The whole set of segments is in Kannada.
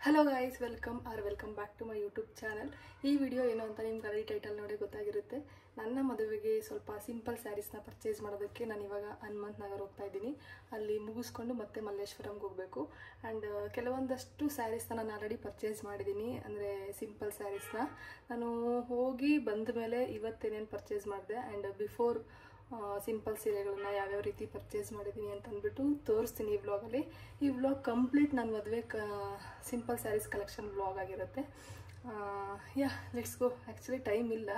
Hello guys, welcome back to my YouTube channel. ಈ ವಿಡಿಯೋ ಏನು ಅಂತ ನಿಮ್ಗೆ ಅಲ್ಲಿ ಟೈಟಲ್ ನೋಡಿ ಗೊತ್ತಾಗಿರುತ್ತೆ. ನನ್ನ ಮದುವೆಗೆ ಸ್ವಲ್ಪ ಸಿಂಪಲ್ ಸ್ಯಾರೀಸ್ನ ಪರ್ಚೇಸ್ ಮಾಡೋದಕ್ಕೆ ನಾನು ಇವಾಗ ಹನುಮಂತ ನಗರ ಹೋಗ್ತಾ ಇದ್ದೀನಿ. ಅಲ್ಲಿ ಮುಗಿಸ್ಕೊಂಡು ಮತ್ತೆ ಮಲ್ಲೇಶ್ವರಂಗೆ ಹೋಗಬೇಕು. ಆ್ಯಂಡ್ ಕೆಲವೊಂದಷ್ಟು ಸ್ಯಾರೀಸ್ನ ನಾನು ಆಲ್ರೆಡಿ ಪರ್ಚೇಸ್ ಮಾಡಿದ್ದೀನಿ, ಅಂದರೆ ಸಿಂಪಲ್ ಸ್ಯಾರೀಸ್ನ. ನಾನು ಹೋಗಿ ಬಂದ ಮೇಲೆ ಇವತ್ತೇನೇನು ಪರ್ಚೇಸ್ ಮಾಡಿದೆ ಆ್ಯಂಡ್ ಬಿಫೋರ್ ಸಿಂಪಲ್ ಸೀರೆಗಳನ್ನ ಯಾವ್ಯಾವ ರೀತಿ ಪರ್ಚೇಸ್ ಮಾಡಿದ್ದೀನಿ ಅಂತ ಅಂದ್ಬಿಟ್ಟು ತೋರಿಸ್ತೀನಿ ಈ ವ್ಲಾಗಲ್ಲಿ. ಈ ವ್ಲಾಗ್ ಕಂಪ್ಲೀಟ್ ನನ್ನ ಮದುವೆ ಸಿಂಪಲ್ ಸ್ಯಾರೀಸ್ ಕಲೆಕ್ಷನ್ ವ್ಲಾಗ್ ಆಗಿರುತ್ತೆ. Let's go. ಆ್ಯಕ್ಚುಲಿ ಟೈಮ್ ಇಲ್ಲ,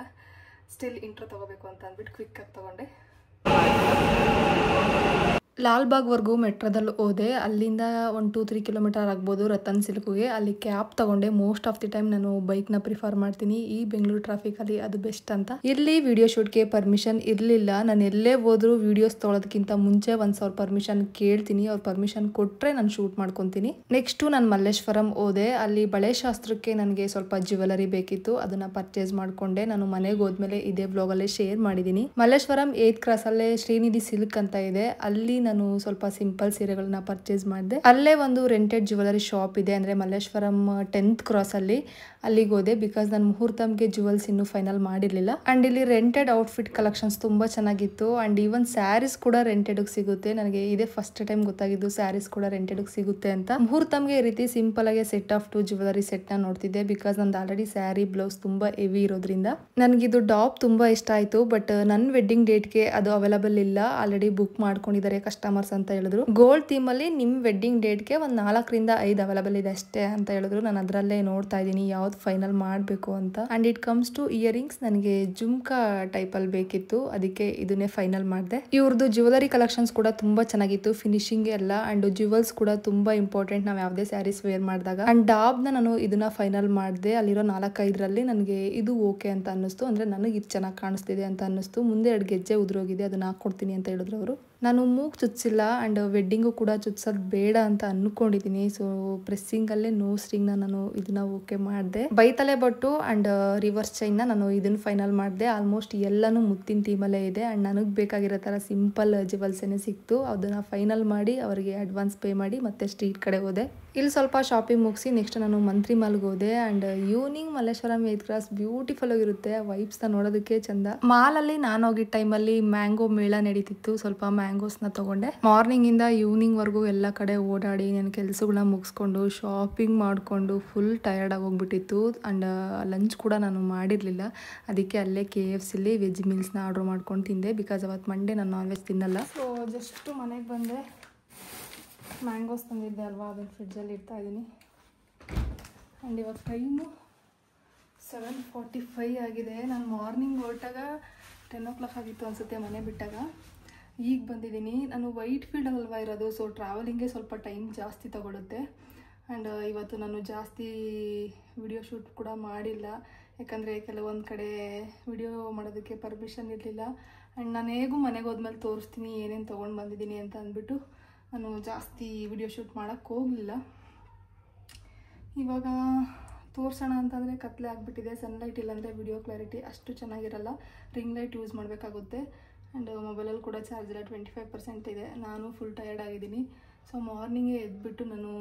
ಸ್ಟಿಲ್ ಇಂಟ್ರೋ ತೊಗೋಬೇಕು ಅಂತ ಅಂದ್ಬಿಟ್ಟು ಕ್ವಿಕ್ಕಾಗಿ ತೊಗೊಂಡೆ. ಲಾಲ್ಬಾಗ್ವರೆಗೂ ಮೆಟ್ರೋದಲ್ಲಿ ಹೋದೆ. ಅಲ್ಲಿಂದ 1-3 ಕಿಲೋಮೀಟರ್ ಆಗ್ಬೋದು ರತನ್ ಸಿಲ್ಕ್ಗೆ. ಅಲ್ಲಿ ಕ್ಯಾಬ್ ತಗೊಂಡೆ. ಮೋಸ್ಟ್ ಆಫ್ ದಿ ಟೈಮ್ ನಾನು ಬೈಕ್ನ ಪ್ರಿಫರ್ ಮಾಡ್ತೀನಿ, ಈ ಬೆಂಗಳೂರು ಟ್ರಾಫಿಕಲ್ಲಿ ಅದು ಬೆಸ್ಟ್ ಅಂತ. ಇಲ್ಲಿ ವಿಡಿಯೋ ಶೂಟ್ಗೆ ಪರ್ಮಿಷನ್ ಇರಲಿಲ್ಲ. ನಾನು ಎಲ್ಲೇ ಹೋದ್ರು ವಿಡಿಯೋಸ್ ತೊಗೊಳೋದಕ್ಕಿಂತ ಮುಂಚೆ ಒಂದು ಸ್ವಲ್ಪ ಪರ್ಮಿಷನ್ ಕೇಳ್ತೀನಿ. ಅವ್ರು ಪರ್ಮಿಷನ್ ಕೊಟ್ಟರೆ ನಾನು ಶೂಟ್ ಮಾಡ್ಕೊತೀನಿ. ನೆಕ್ಸ್ಟು ನಾನು ಮಲ್ಲೇಶ್ವರಂ ಹೋದೆ. ಅಲ್ಲಿ ಬಳೆ ಶಾಸ್ತ್ರಕ್ಕೆ ನನಗೆ ಸ್ವಲ್ಪ ಜ್ಯುವೆಲರಿ ಬೇಕಿತ್ತು, ಅದನ್ನ ಪರ್ಚೇಸ್ ಮಾಡ್ಕೊಂಡೆ. ನಾನು ಮನೆಗೆ ಹೋದ್ಮೇಲೆ ಇದೇ ಬ್ಲಾಗಲ್ಲೇ ಶೇರ್ ಮಾಡಿದ್ದೀನಿ. ಮಲ್ಲೇಶ್ವರಂ 8th ಕ್ರಾಸಲ್ಲೇ ಶ್ರೀನಿಧಿ ಸಿಲ್ಕ್ ಅಂತ ಇದೆ, ಅಲ್ಲಿ ನಾನು ಸ್ವಲ್ಪ ಸಿಂಪಲ್ ಸೀರೆಗಳನ್ನ ಪರ್ಚೇಸ್ ಮಾಡಿದೆ. ಅಲ್ಲೇ ಒಂದು ರೆಂಟೆಡ್ ಜ್ಯುವೆಲರಿ ಶಾಪ್ ಇದೆ, ಅಂದರೆ ಮಲ್ಲೇಶ್ವರಂ 10th ಕ್ರಾಸ್ ಅಲ್ಲಿ. ಅಲ್ಲಿಗೆ ಹೋದೆ ಬಿಕಾಸ್ ನಾನು ಮುಹೂರ್ತಂಗೆ ಜ್ಯುವೆಲ್ಸ್ ಇನ್ನೂ ಫೈನಲ್ ಮಾಡಿರಲಿಲ್ಲ. ಅಂಡ್ ಇಲ್ಲಿ ರೆಂಟೆಡ್ ಔಟ್ಫಿಟ್ ಕಲೆಕ್ಷನ್ಸ್ ತುಂಬಾ ಚೆನ್ನಾಗಿತ್ತು. ಅಂಡ್ ಈವನ್ ಸ್ಯಾರೀಸ್ ಕೂಡ ರೆಂಟೆಡ್ ಸಿಗುತ್ತೆ. ನನಗೆ ಇದೇ ಫಸ್ಟ್ ಟೈಮ್ ಗೊತ್ತಾಗಿದ್ದು ಸ್ಯಾರೀಸ್ ಕೂಡ ರೆಂಟೆಡ್ ಸಿಗುತ್ತೆ ಅಂತ. ಮುಹೂರ್ತಂಗೆ ಈ ರೀತಿ ಸಿಂಪಲ್ ಆಗಿ ಸೆಟ್ ಆಫ್ 2 ಜ್ಯುವೆಲರಿ ಸೆಟ್ ನ ನೋಡ್ತಿದ್ದೆ, ಬಿಕಾಸ್ ನಂದು ಆಲ್ರೆಡಿ ಸ್ಯಾರಿ ಬ್ಲೌಸ್ ತುಂಬಾ ಹೆವಿ ಇರೋದ್ರಿಂದ. ನನಗಿದು ಟಾಪ್ ತುಂಬಾ ಇಷ್ಟ ಆಯ್ತು. ಬಟ್ ನನ್ನ ವೆಡ್ಡಿಂಗ್ ಡೇಟ್ಗೆ ಅದು ಅವೈಲಬಲ್ ಇಲ್ಲ, ಆಲ್ರೆಡಿ ಬುಕ್ ಮಾಡ್ಕೊಂಡಿದ್ದಾರೆ ಕಸ್ಟಮರ್ಸ್ ಅಂತ ಹೇಳಿದ್ರು. ಗೋಲ್ಡ್ ಥೀಮ್ ಅಲ್ಲಿ ನಿಮ್ ವೆಡ್ಡಿಂಗ್ ಡೇಟ್ಗೆ ಒಂದು 4ರಿಂದ 5 ಅವೈಲಬಲ್ ಇದೆ ಅಷ್ಟೇ ಅಂತ ಹೇಳಿದ್ರು. ನಾನು ಅದರಲ್ಲೇ ನೋಡ್ತಾ ಇದ್ದೀನಿ ಯಾವ್ದು ಫೈನಲ್ ಮಾಡಬೇಕು ಅಂತ. And it comes to earrings, ನನಗೆ ಜುಮ್ಕಾ ಟೈಪ್ ಅಲ್ಲಿ ಬೇಕಿತ್ತು, ಅದಕ್ಕೆ ಇದನ್ನೇ ಫೈನಲ್ ಮಾಡಿದೆ. ಇವ್ರದ್ದು ಜ್ಯುವೆಲರಿ ಕಲೆಕ್ಷನ್ಸ್ ಕೂಡ ತುಂಬಾ ಚೆನ್ನಾಗಿತ್ತು, ಫಿನಿಶಿಂಗ್ ಎಲ್ಲ. ಅಂಡ್ ಜ್ಯುವೆಲ್ಸ್ ಕೂಡ ತುಂಬಾ ಇಂಪಾರ್ಟೆಂಟ್ ನಾವು ಯಾವುದೇ ಸ್ಯಾರೀಸ್ ವೇರ್ ಮಾಡಿದಾಗ. ಅಂಡ್ ಡಾಬ್ನ ನಾನು ಇದನ್ನ ಫೈನಲ್ ಮಾಡಿದೆ. ಅಲ್ಲಿರೋ 4-5ರಲ್ಲಿ ನನಗೆ ಇದು ಓಕೆ ಅಂತ ಅನ್ನಿಸ್ತು, ಅಂದ್ರೆ ನನಗೆ ಇದು ಚೆನ್ನಾಗಿ ಕಾಣಿಸ್ತಿದೆ ಅಂತ ಅನ್ನಿಸ್ತು. ಮುಂದೆ 2 ಗೆಜ್ಜೆ ಉದುರೋಗಿದೆ, ಅದನ್ನ ಹಾಕೊಡ್ತೀನಿ ಅಂತ ಹೇಳಿದ್ರು ಅವರು. ನಾನು ಮೂಗ್ ಚುಚ್ಚಿಲ್ಲ ಅಂಡ್ ವೆಡ್ಡಿಂಗು ಕೂಡ ಚುಚ್ಸೋದು ಬೇಡ ಅಂತ ಅನ್ಕೊಂಡಿದ್ದೀನಿ. ಸೊ ಪ್ರೆಸ್ಸಿಂಗ್ ಅಲ್ಲೇ ನೋ ಸ್ಟ್ರಿಂಗ್ ನಾನು ಇದನ್ನ ಓಕೆ ಮಾಡಿದೆ. ಬೈತಲೆ ಬಟ್ಟು ಅಂಡ್ ರಿವರ್ಸ್ ಚೈನ್ ನಾನು ಇದನ್ನ ಫೈನಲ್ ಮಾಡಿದೆ. ಆಲ್ಮೋಸ್ಟ್ ಎಲ್ಲಾನು ಮುತ್ತಿನ ಥೀಮಲ್ಲೇ ಇದೆ ಅಂಡ್ ನನಗೆ ಬೇಕಾಗಿರೋ ತರ ಸಿಂಪಲ್ ಜ್ಯುವೆಲ್ಸ್ ಏನೇ ಸಿಕ್ತು, ಅದನ್ನ ಫೈನಲ್ ಮಾಡಿ ಅವರಿಗೆ ಅಡ್ವಾನ್ಸ್ ಪೇ ಮಾಡಿ ಮತ್ತೆ ಸ್ಟ್ರೀಟ್ ಕಡೆ ಹೋದೆ. ಇಲ್ಲಿ ಸ್ವಲ್ಪ ಶಾಪಿಂಗ್ ಮುಗಿಸಿ ನೆಕ್ಸ್ಟ್ ನಾನು ಮಂತ್ರಿ ಮಾಲ್ಗೆ ಹೋದೆ. And evening Malleshwaram 8th cross beautiful ಆಗಿರುತ್ತೆ, ವೈಬ್ಸ್ ನ ನೋಡೋದಕ್ಕೆ ಚಂದ. ಮಾಲ್ ಅಲ್ಲಿ ನಾನು ಹೋಗಿದ್ದ ಟೈಮಲ್ಲಿ ಮ್ಯಾಂಗೋ ಮೇಳ ನಡೀತಿತ್ತು, ಸ್ವಲ್ಪ ಮ್ಯಾಂಗೋಸ್ನ ತಗೊಂಡೆ. ಮಾರ್ನಿಂಗ್ ಇಂದ ಈವ್ನಿಂಗ್ ವರ್ಗು ಎಲ್ಲ ಕಡೆ ಓಡಾಡಿ ನನ್ನ ಕೆಲಸಗಳನ್ನ ಮುಗಿಸ್ಕೊಂಡು ಶಾಪಿಂಗ್ ಮಾಡ್ಕೊಂಡು ಫುಲ್ ಟಯರ್ಡ್ ಆಗಿ ಹೋಗ್ಬಿಟ್ಟಿತ್ತು. ಅಂಡ್ ಲಂಚ್ ಕೂಡ ನಾನು ಮಾಡಿರಲಿಲ್ಲ, ಅದಕ್ಕೆ ಅಲ್ಲೇ KFC ವೆಜ್ ಮೀಲ್ಸ್ನ ಆರ್ಡರ್ ಮಾಡ್ಕೊಂಡು ತಿಂದೆ, ಬಿಕಾಸ್ ಅವತ್ತು ಮಂಡೇ ನಾನು ನಾನ್ ವೆಜ್ ತಿನ್ನಲ್ಲ. ಸೊ ಜಸ್ಟ್ ಮನೆಗೆ ಬಂದೆ, ಮ್ಯಾಂಗೋಸ್ ತಂದಿದ್ದೆ ಅಲ್ವಾ, ಅದನ್ನು ಫ್ರಿಡ್ಜಲ್ಲಿ ಇಡ್ತಾ ಇದ್ದೀನಿ. ಆ್ಯಂಡ್ ಇವಾಗ ಟೈಮು 7:45 ಆಗಿದೆ. ನಾನು ಮಾರ್ನಿಂಗ್ ಹೊರಟಾಗ 10 o'clock ಆಗಿತ್ತು ಅನಿಸುತ್ತೆ ಮನೆ ಬಿಟ್ಟಾಗ. ಈಗ ಬಂದಿದ್ದೀನಿ. ನಾನು ವೈಟ್ ಫೀಲ್ಡ್ ಅಲ್ವಾ ಇರೋದು, ಸೊ ಟ್ರಾವೆಲಿಂಗ್ಗೆ ಸ್ವಲ್ಪ ಟೈಮ್ ಜಾಸ್ತಿ ತಗೊಳುತ್ತೆ. ಆ್ಯಂಡ್ ಇವತ್ತು ನಾನು ಜಾಸ್ತಿ ವಿಡಿಯೋ ಶೂಟ್ ಕೂಡ ಮಾಡಿಲ್ಲ, ಯಾಕಂದರೆ ಕೆಲವೊಂದು ಕಡೆ ವಿಡಿಯೋ ಮಾಡೋದಕ್ಕೆ ಪರ್ಮಿಷನ್ ಇರಲಿಲ್ಲ. ಆ್ಯಂಡ್ ನಾನು ಹೇಗೂ ಮನೆಗೆ ಹೋದ್ಮೇಲೆ ತೋರಿಸ್ತೀನಿ ಏನೇನು ತೊಗೊಂಡು ಬಂದಿದ್ದೀನಿ ಅಂತ ಅಂದ್ಬಿಟ್ಟು ನಾನು ಜಾಸ್ತಿ ವಿಡಿಯೋ ಶೂಟ್ ಮಾಡೋಕ್ಕೆ ಹೋಗಲಿಲ್ಲ. ಇವಾಗ ತೋರಿಸೋಣ ಅಂತಂದರೆ ಕತ್ಲೆ ಆಗಿಬಿಟ್ಟಿದೆ, ಸನ್ಲೈಟ್ ಇಲ್ಲಾಂದರೆ ವಿಡಿಯೋ ಕ್ಲಾರಿಟಿ ಅಷ್ಟು ಚೆನ್ನಾಗಿರಲ್ಲ, ರಿಂಗ್ ಲೈಟ್ ಯೂಸ್ ಮಾಡಬೇಕಾಗುತ್ತೆ. ಆ್ಯಂಡ್ ಮೊಬೈಲಲ್ಲಿ ಕೂಡ ಚಾರ್ಜ್ ಎಲ್ಲ 25% ಇದೆ. ನಾನು ಫುಲ್ ಟಯರ್ಡ್ ಆಗಿದ್ದೀನಿ. ಸೊ ಮಾರ್ನಿಂಗೇ ಎದ್ಬಿಟ್ಟು ನಾನು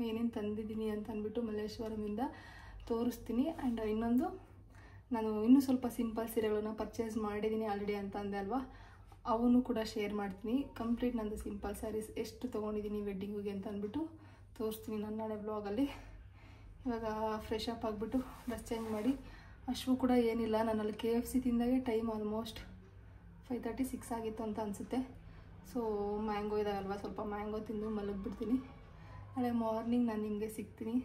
ಏನೇನು ತಂದಿದ್ದೀನಿ ಅಂತ ಅಂದ್ಬಿಟ್ಟು ಮಲ್ಲೇಶ್ವರಮಿಂದ ತೋರಿಸ್ತೀನಿ. ಆ್ಯಂಡ್ ಇನ್ನೊಂದು, ನಾನು ಇನ್ನೂ ಸ್ವಲ್ಪ ಸಿಂಪಲ್ ಸೀರೆಗಳನ್ನ ಪರ್ಚೇಸ್ ಮಾಡಿದ್ದೀನಿ ಆಲ್ರೆಡಿ ಅಂತ ಅಂದೆ ಅಲ್ವಾ, ಅವನು ಕೂಡ ಶೇರ್ ಮಾಡ್ತೀನಿ. ಕಂಪ್ಲೀಟ್ ನಂದು ಸಿಂಪಲ್ ಸ್ಯಾರೀಸ್ ಎಷ್ಟು ತೊಗೊಂಡಿದ್ದೀನಿ ವೆಡ್ಡಿಂಗಿಗೆ ಅಂತ ಅಂದ್ಬಿಟ್ಟು ತೋರಿಸ್ತೀನಿ ನನ್ನ ನಾಳೆ ಬ್ಲಾಗಲ್ಲಿ. ಇವಾಗ ಫ್ರೆಶ್ ಅಪ್ ಆಗಿಬಿಟ್ಟು ಡ್ರೆಸ್ ಚೇಂಜ್ ಮಾಡಿ, ಅಷ್ಟು ಕೂಡ ಏನಿಲ್ಲ, ನಾನಲ್ಲಿ KFC ತಿಂದಾಗೆ ಟೈಮ್ ಆಲ್ಮೋಸ್ಟ್ 5:36 ಆಗಿತ್ತು ಅಂತ ಅನಿಸುತ್ತೆ. ಸೊ ಮ್ಯಾಂಗೋ ಇದಾಗಲ್ವ, ಸ್ವಲ್ಪ ಮ್ಯಾಂಗೋ ತಿಂದು ಮಲಗಿಬಿಡ್ತೀನಿ. ನಾಳೆ ಮಾರ್ನಿಂಗ್ ನಾನು ನಿಮಗೆ ಸಿಗ್ತೀನಿ.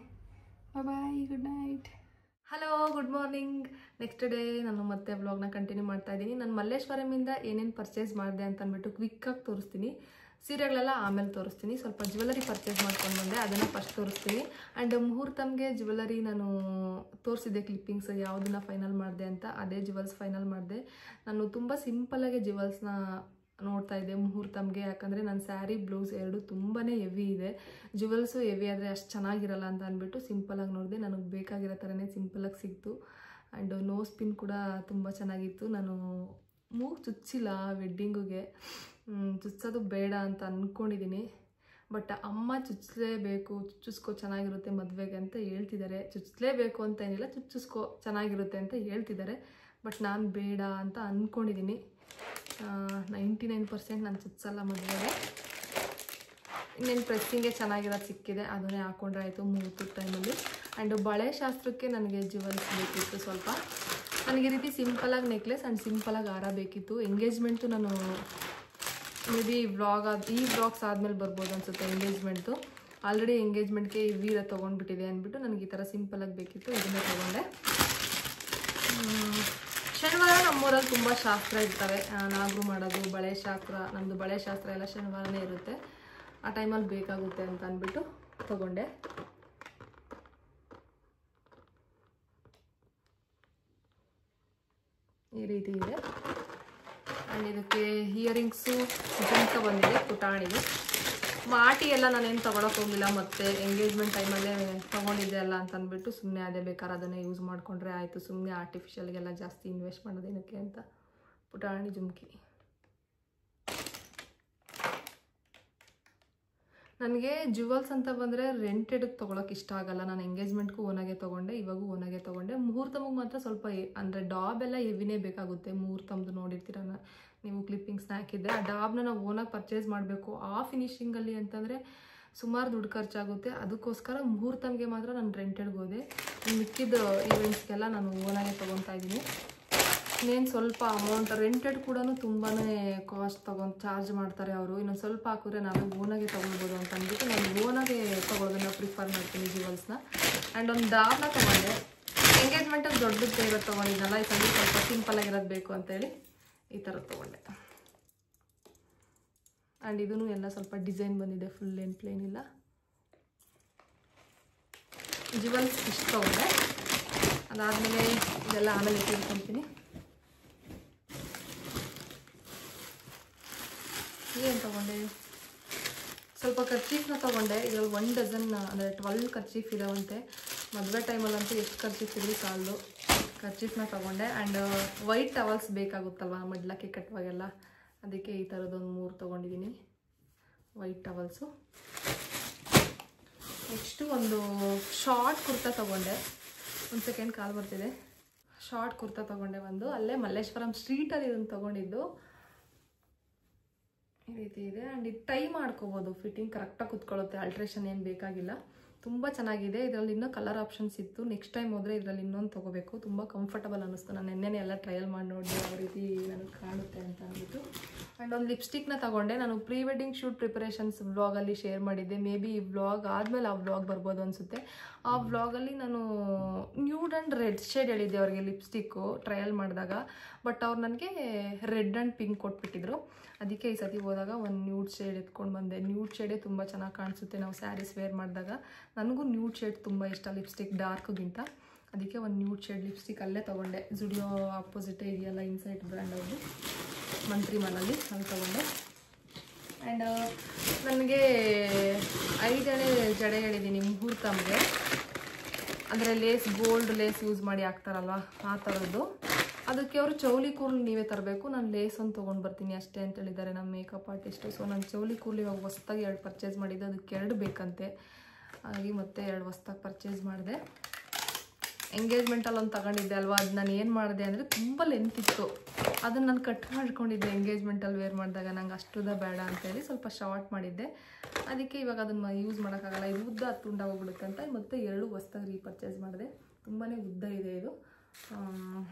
Bye, good night. Hello, good morning. Next day ನಾನು ಮತ್ತೆ ವ್ಲಾಗ್ನ ಕಂಟಿನ್ಯೂ ಮಾಡ್ತಾ ಇದ್ದೀನಿ. ನಾನು ಮಲ್ಲೇಶ್ವರಮಿಂದ ಏನೇನು ಪರ್ಚೇಸ್ ಮಾಡಿದೆ ಅಂತ ಅಂದ್ಬಿಟ್ಟು ಕ್ವಿಕ್ಕಾಗಿ ತೋರಿಸ್ತೀನಿ. ಸೀರೆಗಳೆಲ್ಲ ಆಮೇಲೆ ತೋರಿಸ್ತೀನಿ. ಸ್ವಲ್ಪ ಜ್ಯುವೆಲರಿ ಪರ್ಚೇಸ್ ಮಾಡ್ಕೊಂಡು ಬಂದೆ, ಅದನ್ನು ಫಸ್ಟ್ ತೋರಿಸ್ತೀನಿ. ಆ್ಯಂಡ್ ಮುಹೂರ್ತಂಗೆ ಜ್ಯುವೆಲರಿ ನಾನು ತೋರಿಸಿದ್ದೆ ಕ್ಲಿಪ್ಪಿಂಗ್ಸ್ ಯಾವುದನ್ನ ಫೈನಲ್ ಮಾಡಿದೆ ಅಂತ, ಅದೇ ಜ್ಯುವೆಲ್ಸ್ ಫೈನಲ್ ಮಾಡಿದೆ. ನಾನು ತುಂಬ ಸಿಂಪಲ್ಲಾಗಿ ಜ್ಯುವೆಲ್ಸ್ನ ನೋಡ್ತಾ ಇದ್ದೆ ಮುಹೂರ್ತಂಗೆ, ಯಾಕಂದರೆ ನನ್ನ ಸ್ಯಾರಿ ಬ್ಲೌಸ್ ಎರಡು ತುಂಬಾ ಹೆವಿ ಇದೆ. ಜ್ಯುವೆಲ್ಸು ಹೆವಿ ಆದರೆ ಅಷ್ಟು ಚೆನ್ನಾಗಿರಲ್ಲ ಅಂತ ಅಂದ್ಬಿಟ್ಟು ಸಿಂಪಲಾಗಿ ನೋಡಿದೆ. ನನಗೆ ಬೇಕಾಗಿರೋ ಥರನೇ ಸಿಂಪಲಾಗಿ ಸಿಕ್ತು. ಆ್ಯಂಡ್ ನೋಸ್ ಪಿನ್ ಕೂಡ ತುಂಬ ಚೆನ್ನಾಗಿತ್ತು. ನಾನು ಮೂಗು ಚುಚ್ಚಿಲ್ಲ ವೆಡ್ಡಿಂಗಿಗೆ, ಚುಚ್ಚೋದು ಬೇಡ ಅಂತ ಅಂದ್ಕೊಂಡಿದ್ದೀನಿ. ಬಟ್ ಅಮ್ಮ ಚುಚ್ಚಿಸ್ಕೋ ಚೆನ್ನಾಗಿರುತ್ತೆ ಮದುವೆಗೆ ಅಂತ ಹೇಳ್ತಿದ್ದಾರೆ. ಚುಚ್ಚಲೇಬೇಕು ಅಂತ ಏನಿಲ್ಲ, ಚುಚ್ಚಿಸ್ಕೋ ಚೆನ್ನಾಗಿರುತ್ತೆ ಅಂತ ಹೇಳ್ತಿದ್ದಾರೆ. ಬಟ್ ನಾನು ಬೇಡ ಅಂತ ಅಂದ್ಕೊಂಡಿದ್ದೀನಿ. 99% ನಾನು ಚುಚ್ಚಿಸಲ್ಲ ಮದುವೆಗೆ. ಇನ್ನೇನು ಪ್ರೆಸ್ಸಿಂಗೇ ಚೆನ್ನಾಗಿರೋದು ಸಿಕ್ಕಿದೆ, ಅದನ್ನೇ ಹಾಕ್ಕೊಂಡ್ರೆ ಆಯಿತು ಮುಹೂರ್ತದ ಟೈಮಲ್ಲಿ. ಆ್ಯಂಡ್ ಬಳೆ ಶಾಸ್ತ್ರಕ್ಕೆ ನನಗೆ ಜ್ಯುವೆಲ್ಸ್ ಬೇಕಿತ್ತು ಸ್ವಲ್ಪ. ನನಗೆ ಈ ರೀತಿ ಸಿಂಪಲಾಗಿ ನೆಕ್ಲೆಸ್ ಆ್ಯಂಡ್ ಸಿಂಪಲಾಗಿ ಹಾರ ಬೇಕಿತ್ತು. ಎಂಗೇಜ್ಮೆಂಟು ನಾನು ಮೇ ಬಿ ಈ ವ್ಲಾಗ್ಸ್ ಆದಮೇಲೆ ಬರ್ಬೋದು ಅನಿಸುತ್ತೆ ಎಂಗೇಜ್ಮೆಂಟು. ಆಲ್ರೆಡಿ ಎಂಗೇಜ್ಮೆಂಟ್ಗೆ ವೀರ ತೊಗೊಂಡ್ಬಿಟ್ಟಿದೆ ಅಂದ್ಬಿಟ್ಟು ನನಗೆ ಈ ಥರ ಸಿಂಪಲಾಗಿ ಬೇಕಿತ್ತು, ಇದನ್ನೇ ತೊಗೊಂಡೆ. ಶನಿವಾರ ನಮ್ಮೂರಲ್ಲಿ ತುಂಬ ಶಾಸ್ತ್ರ ಇರ್ತವೆ, ನಾಗರು ಮಾಡೋದು, ಬಳೆ ಶಾಸ್ತ್ರ, ನಮ್ಮದು ಬಳೆ ಶಾಸ್ತ್ರ ಎಲ್ಲ ಶನಿವಾರನೇ ಇರುತ್ತೆ. ಆ ಟೈಮಲ್ಲಿ ಬೇಕಾಗುತ್ತೆ ಅಂತ ಅಂದ್ಬಿಟ್ಟು ತೊಗೊಂಡೆ. ಈ ರೀತಿ ಇದೆ. ಆ್ಯಂಡ್ ಇದಕ್ಕೆ ಇಯರಿಂಗ್ಸು ಜಂಕ ಬಂದಿದೆ ಪುಟಾಣಿಗೆ. ಮಾಟಿ ಎಲ್ಲ ನಾನೇನು ತೊಗೊಳಕ್ಕೆ ಹೋಗಿಲ್ಲ, ಮತ್ತು ಎಂಗೇಜ್ಮೆಂಟ್ ಟೈಮಲ್ಲೇ ತೊಗೊಂಡಿದ್ದೆ ಅಲ್ಲ ಅಂತ ಅಂದ್ಬಿಟ್ಟು ಸುಮ್ಮನೆ ಅದೇ ಬೇಕಾದ್ರೆ ಅದನ್ನೇ ಯೂಸ್ ಮಾಡಿಕೊಂಡ್ರೆ ಆಯಿತು. ಸುಮ್ಮನೆ ಆರ್ಟಿಫಿಷಿಯಲ್ಗೆಲ್ಲ ಜಾಸ್ತಿ ಇನ್ವೆಸ್ಟ್ ಮಾಡೋದೇನಕ್ಕೆ ಅಂತ ಪುಟಾಣಿ ಜುಮ್ಕಿ. ನನಗೆ ಜ್ಯುವೆಲ್ಸ್ ಅಂತ ಬಂದರೆ ರೆಂಟೆಡ್ಗೆ ತೊಗೊಳಕ್ಕೆ ಇಷ್ಟ ಆಗಲ್ಲ. ನಾನು ಎಂಗೇಜ್ಮೆಂಟ್ಗೂ ಓನಾಗೆ ತೊಗೊಂಡೆ, ಇವಾಗೂ ಓನಾಗೆ ತೊಗೊಂಡೆ. ಮುಹೂರ್ತಮ್ಗೆ ಮಾತ್ರ ಸ್ವಲ್ಪ ಅಂದರೆ ಡಾಬ್ ಎಲ್ಲ ಹೆವಿನೇ ಬೇಕಾಗುತ್ತೆ. ಮುಹೂರ್ತಮ್ದು ನೋಡಿರ್ತೀರ ನೀವು ಕ್ಲಿಪ್ಪಿಂಗ್ಸ್ನ ಹಾಕಿದ್ದೆ, ಆ ಡಾಬ್ನ ನಾವು ಓನಾಗಿ ಪರ್ಚೇಸ್ ಮಾಡಬೇಕು. ಆ ಫಿನಿಶಿಂಗಲ್ಲಿ ಅಂತಂದರೆ ಸುಮಾರು ದುಡ್ಡು ಖರ್ಚಾಗುತ್ತೆ. ಅದಕ್ಕೋಸ್ಕರ ಮುಹೂರ್ತಮ್ಗೆ ಮಾತ್ರ ನಾನು ರೆಂಟೆಡ್ಗೆ ಹೋದೆ. ಮಿಕ್ಕಿದ ಈವೆಂಟ್ಸ್ಗೆಲ್ಲ ನಾನು ಓನಾಗೆ ತೊಗೊತಾ ಇದ್ದೀನಿ. ಇನ್ನೇನು ಸ್ವಲ್ಪ ಅಮೌಂಟ್ ರೆಂಟೆಡ್ ಕೂಡ ತುಂಬಾ ಕಾಸ್ಟ್ ಚಾರ್ಜ್ ಮಾಡ್ತಾರೆ ಅವರು. ಇನ್ನೊಂದು ಸ್ವಲ್ಪ ಹಾಕಿದ್ರೆ ನಾವು ಓನಾಗೆ ತೊಗೊಳ್ಬೋದು ಅಂತ ಅಂದ್ಬಿಟ್ಟು ನಾನು ಓನಾಗೆ ತೊಗೊಳೋದನ್ನು ಪ್ರಿಫರ್ ಮಾಡ್ತೀನಿ ಜ್ಯುವೆಲ್ಸ್ನ. ಆ್ಯಂಡ್ ಒಂದು ಡಾಬ್ನ ತೊಗೊಂಡೆ. ಎಂಗೇಜ್ಮೆಂಟಲ್ಲಿ ದೊಡ್ಡದು ಇರೋದು ತೊಗೊಂಡಿದ್ದಲ್ಲ, ಈ ಸಂಗೀತ ಸ್ವಲ್ಪ ಸಿಂಪಲಾಗಿರೋದು ಬೇಕು ಅಂತೇಳಿ ಈ ಥರದ್ದು ತೊಗೊಂಡೆ. ಆ್ಯಂಡ್ ಇದೂ ಎಲ್ಲ ಸ್ವಲ್ಪ ಡಿಸೈನ್ ಬಂದಿದೆ, ಫುಲ್ ಏನು ಪ್ಲೇನ್ ಇಲ್ಲ. ಜ್ಯುವೆಲ್ಸ್ ಇಷ್ಟು ತೊಗೊಂಡೆ. ಅದಾದಮೇಲೆ ಇದೆಲ್ಲ ಆಮೇಲೆ ಇಟ್ಕೊಳ್ತೀನಿ. ಏನು ತೊಗೊಂಡೆ, ಸ್ವಲ್ಪ ಕರ್ಚೀಫ್ನ ತೊಗೊಂಡೆ. ಇದರಲ್ಲಿ 1 ಡಜನ್ ಅಂದರೆ 12 ಕರ್ಚೀಫ್ ಇದಾವಂತೆ. ಮದುವೆ ಟೈಮಲ್ಲಂತೂ ಎಷ್ಟು ಕರ್ಚೀಫ್ ಇರಲಿ ಸಾಲದು. ಕರ್ಚೀಫ್ನ ತೊಗೊಂಡೆ. ಆ್ಯಂಡ್ ವೈಟ್ ಟವಲ್ಸ್ ಬೇಕಾಗುತ್ತಲ್ವ ಮಡ್ಲಕ್ಕೆ ಕಟ್ಟುವಾಗೆಲ್ಲ, ಅದಕ್ಕೆ ಈ ಥರದ್ದೊಂದು 3 ತೊಗೊಂಡಿದ್ದೀನಿ ವೈಟ್ ಟವಲ್ಸು. ನೆಕ್ಸ್ಟು ಒಂದು ಶಾರ್ಟ್ ಕುರ್ತಾ ತೊಗೊಂಡೆ. ಒಂದು ಸೆಕೆಂಡ್ ಕಾಲ್ ಬರ್ತಿದೆ. ಶಾರ್ಟ್ ಕುರ್ತಾ ತೊಗೊಂಡೆ ಒಂದು, ಅಲ್ಲೇ ಮಲ್ಲೇಶ್ವರಂ ಸ್ಟ್ರೀಟಲ್ಲಿ ಇದನ್ನು ತೊಗೊಂಡಿದ್ದು. ಈ ರೀತಿ ಇದೆ. ಆ್ಯಂಡ್ ಇದು ಟೈ ಮಾಡ್ಕೋಬೋದು, ಫಿಟ್ಟಿಂಗ್ ಕರೆಕ್ಟಾಗಿ ಕುತ್ಕೊಳ್ಳುತ್ತೆ, ಆಲ್ಟ್ರೇಷನ್ ಏನು ಬೇಕಾಗಿಲ್ಲ. ತುಂಬ ಚೆನ್ನಾಗಿದೆ. ಇದರಲ್ಲಿ ಇನ್ನೂ ಕಲರ್ ಆಪ್ಷನ್ಸ್ ಇತ್ತು. ನೆಕ್ಸ್ಟ್ ಟೈಮ್ ಹೋದರೆ ಇದರಲ್ಲಿ ಇನ್ನೊಂದು ತೊಗೋಬೇಕು. ತುಂಬ ಕಂಫರ್ಟಬಲ್ ಅನ್ನಿಸ್ತು. ನಾನು ನೆನ್ನೆನೇ ಎಲ್ಲ ಟ್ರಯಲ್ ಮಾಡಿ ನೋಡಿದೆ ಯಾವ ರೀತಿ ನನಗೆ ಕಾಣುತ್ತೆ ಅಂತ ಅಂದ್ಬಿಟ್ಟು. ಆ್ಯಂಡ್ ಒಂದು ಲಿಪ್ಸ್ಟಿಕ್ನ ತೊಗೊಂಡೆ. ನಾನು ಪ್ರೀ ವೆಡ್ಡಿಂಗ್ ಶೂಟ್ ಪ್ರಿಪರೇಷನ್ಸ್ ವ್ಲಾಗಲ್ಲಿ ಶೇರ್ ಮಾಡಿದ್ದೆ. ಮೇ ಬಿ ಈ ವ್ಲಾಗ್ ಆದಮೇಲೆ ಆ ವ್ಲಾಗ್ ಬರ್ಬೋದು ಅನಿಸುತ್ತೆ. ಆ ವ್ಲಾಗಲ್ಲಿ ನಾನು ನ್ಯೂಡ್ ಆ್ಯಂಡ್ ರೆಡ್ ಶೇಡ್ ಹೇಳಿದ್ದೆ ಅವರಿಗೆ ಲಿಪ್ಸ್ಟಿಕ್ಕು ಟ್ರಯಲ್ ಮಾಡಿದಾಗ. ಬಟ್ ಅವ್ರು ನನಗೆ ರೆಡ್ ಆ್ಯಂಡ್ ಪಿಂಕ್ ಕೊಟ್ಬಿಟ್ಟಿದ್ರು. ಅದಕ್ಕೆ ಈ ಸತಿ ಹೋದಾಗ ಒಂದು ನ್ಯೂಡ್ ಶೇಡ್ ಎತ್ಕೊಂಡು ಬಂದೆ. ನ್ಯೂಡ್ ಶೇಡೇ ತುಂಬ ಚೆನ್ನಾಗಿ ಕಾಣಿಸುತ್ತೆ ನಾವು ಸ್ಯಾರೀಸ್ ವೇರ್ ಮಾಡಿದಾಗ. ನನಗೂ ನ್ಯೂಡ್ ಶೇಡ್ ತುಂಬ ಇಷ್ಟ ಲಿಪ್ಸ್ಟಿಕ್ ಡಾರ್ಕ್ಗಿಂತ. ಅದಕ್ಕೆ ಒಂದು ನ್ಯೂಡ್ ಶೇಡ್ ಲಿಪ್ಸ್ಟಿಕ್ ಅಲ್ಲೇ ತೊಗೊಂಡೆ. ಜುಡಿಯೋ ಆಪೋಸಿಟೇ ಇದೆಯಲ್ಲ ಇನ್ಸೈಟ್ ಬ್ರ್ಯಾಂಡ್ ಅವ್ರದ್ದು, ಮಂತ್ರಿ ಮಾಲಲ್ಲಿ ಅಲ್ಲಿ ತೊಗೊಂಡೆ. ಆ್ಯಂಡ್ ನನಗೆ 5 ಜಡೆ ಹೇಳಿದ್ದೀನಿ ಮುಹೂರ್ತಮ್ಗೆ. ಅಂದರೆ ಲೇಸ್ ಗೋಲ್ಡ್ ಲೇಸ್ ಯೂಸ್ ಮಾಡಿ ಹಾಕ್ತಾರಲ್ವ ಆ ಥರದ್ದು. ಅದಕ್ಕೆ ಅವರು ಚೌಲಿ ಕೂರ್ಲು ನೀವೇ ತರಬೇಕು, ನಾನು ಲೇಸ್ ಒಂದು ತೊಗೊಂಡು ಬರ್ತೀನಿ ಅಷ್ಟೇ ಅಂತ ಹೇಳಿದ್ದಾರೆ ನಮ್ಮ ಮೇಕಪ್ ಆರ್ಟಿಸ್ಟು. ಸೊ ನಾನು ಚೌಲಿ ಕೂರ್ಲು ಇವಾಗ ಹೊಸ್ದಾಗಿ 2 ಪರ್ಚೇಸ್ ಮಾಡಿದ್ದೆ. ಅದಕ್ಕೆ 2 ಬೇಕಂತೆ, ಹಾಗಾಗಿ ಮತ್ತೆ 2 ಹೊಸ್ದಾಗಿ ಪರ್ಚೇಸ್ ಮಾಡಿದೆ. ಎಂಗೇಜ್ಮೆಂಟಲ್ಲಿ ಒಂದು ತಗೊಂಡಿದ್ದೆ ಅಲ್ವಾ, ಅದು ನಾನು ಏನು ಮಾಡಿದೆ ಅಂದರೆ ತುಂಬ ಲೆಂತ್ ಇತ್ತು. ಅದನ್ನು ನಾನು ಕಟ್ ಮಾಡ್ಕೊಂಡಿದ್ದೆ ಎಂಗೇಜ್ಮೆಂಟಲ್ಲಿ ವೇರ್ ಮಾಡಿದಾಗ. ನಂಗೆ ಅಷ್ಟುದ ಬೇಡ ಅಂತೇಳಿ ಸ್ವಲ್ಪ ಶಾರ್ಟ್ ಮಾಡಿದ್ದೆ. ಅದಕ್ಕೆ ಇವಾಗ ಅದನ್ನು ಯೂಸ್ ಮಾಡೋಕ್ಕಾಗಲ್ಲ, ಇದು ಉದ್ದ ತುಂಡ ಹೋಗ್ಬಿಡುತ್ತೆ ಅಂತ ಮತ್ತೆ 2 ಹೊಸ್ದಾಗಿ ರೀಪರ್ಚೇಸ್ ಮಾಡಿದೆ. ತುಂಬಾ ಉದ್ದ ಇದೆ ಇದು.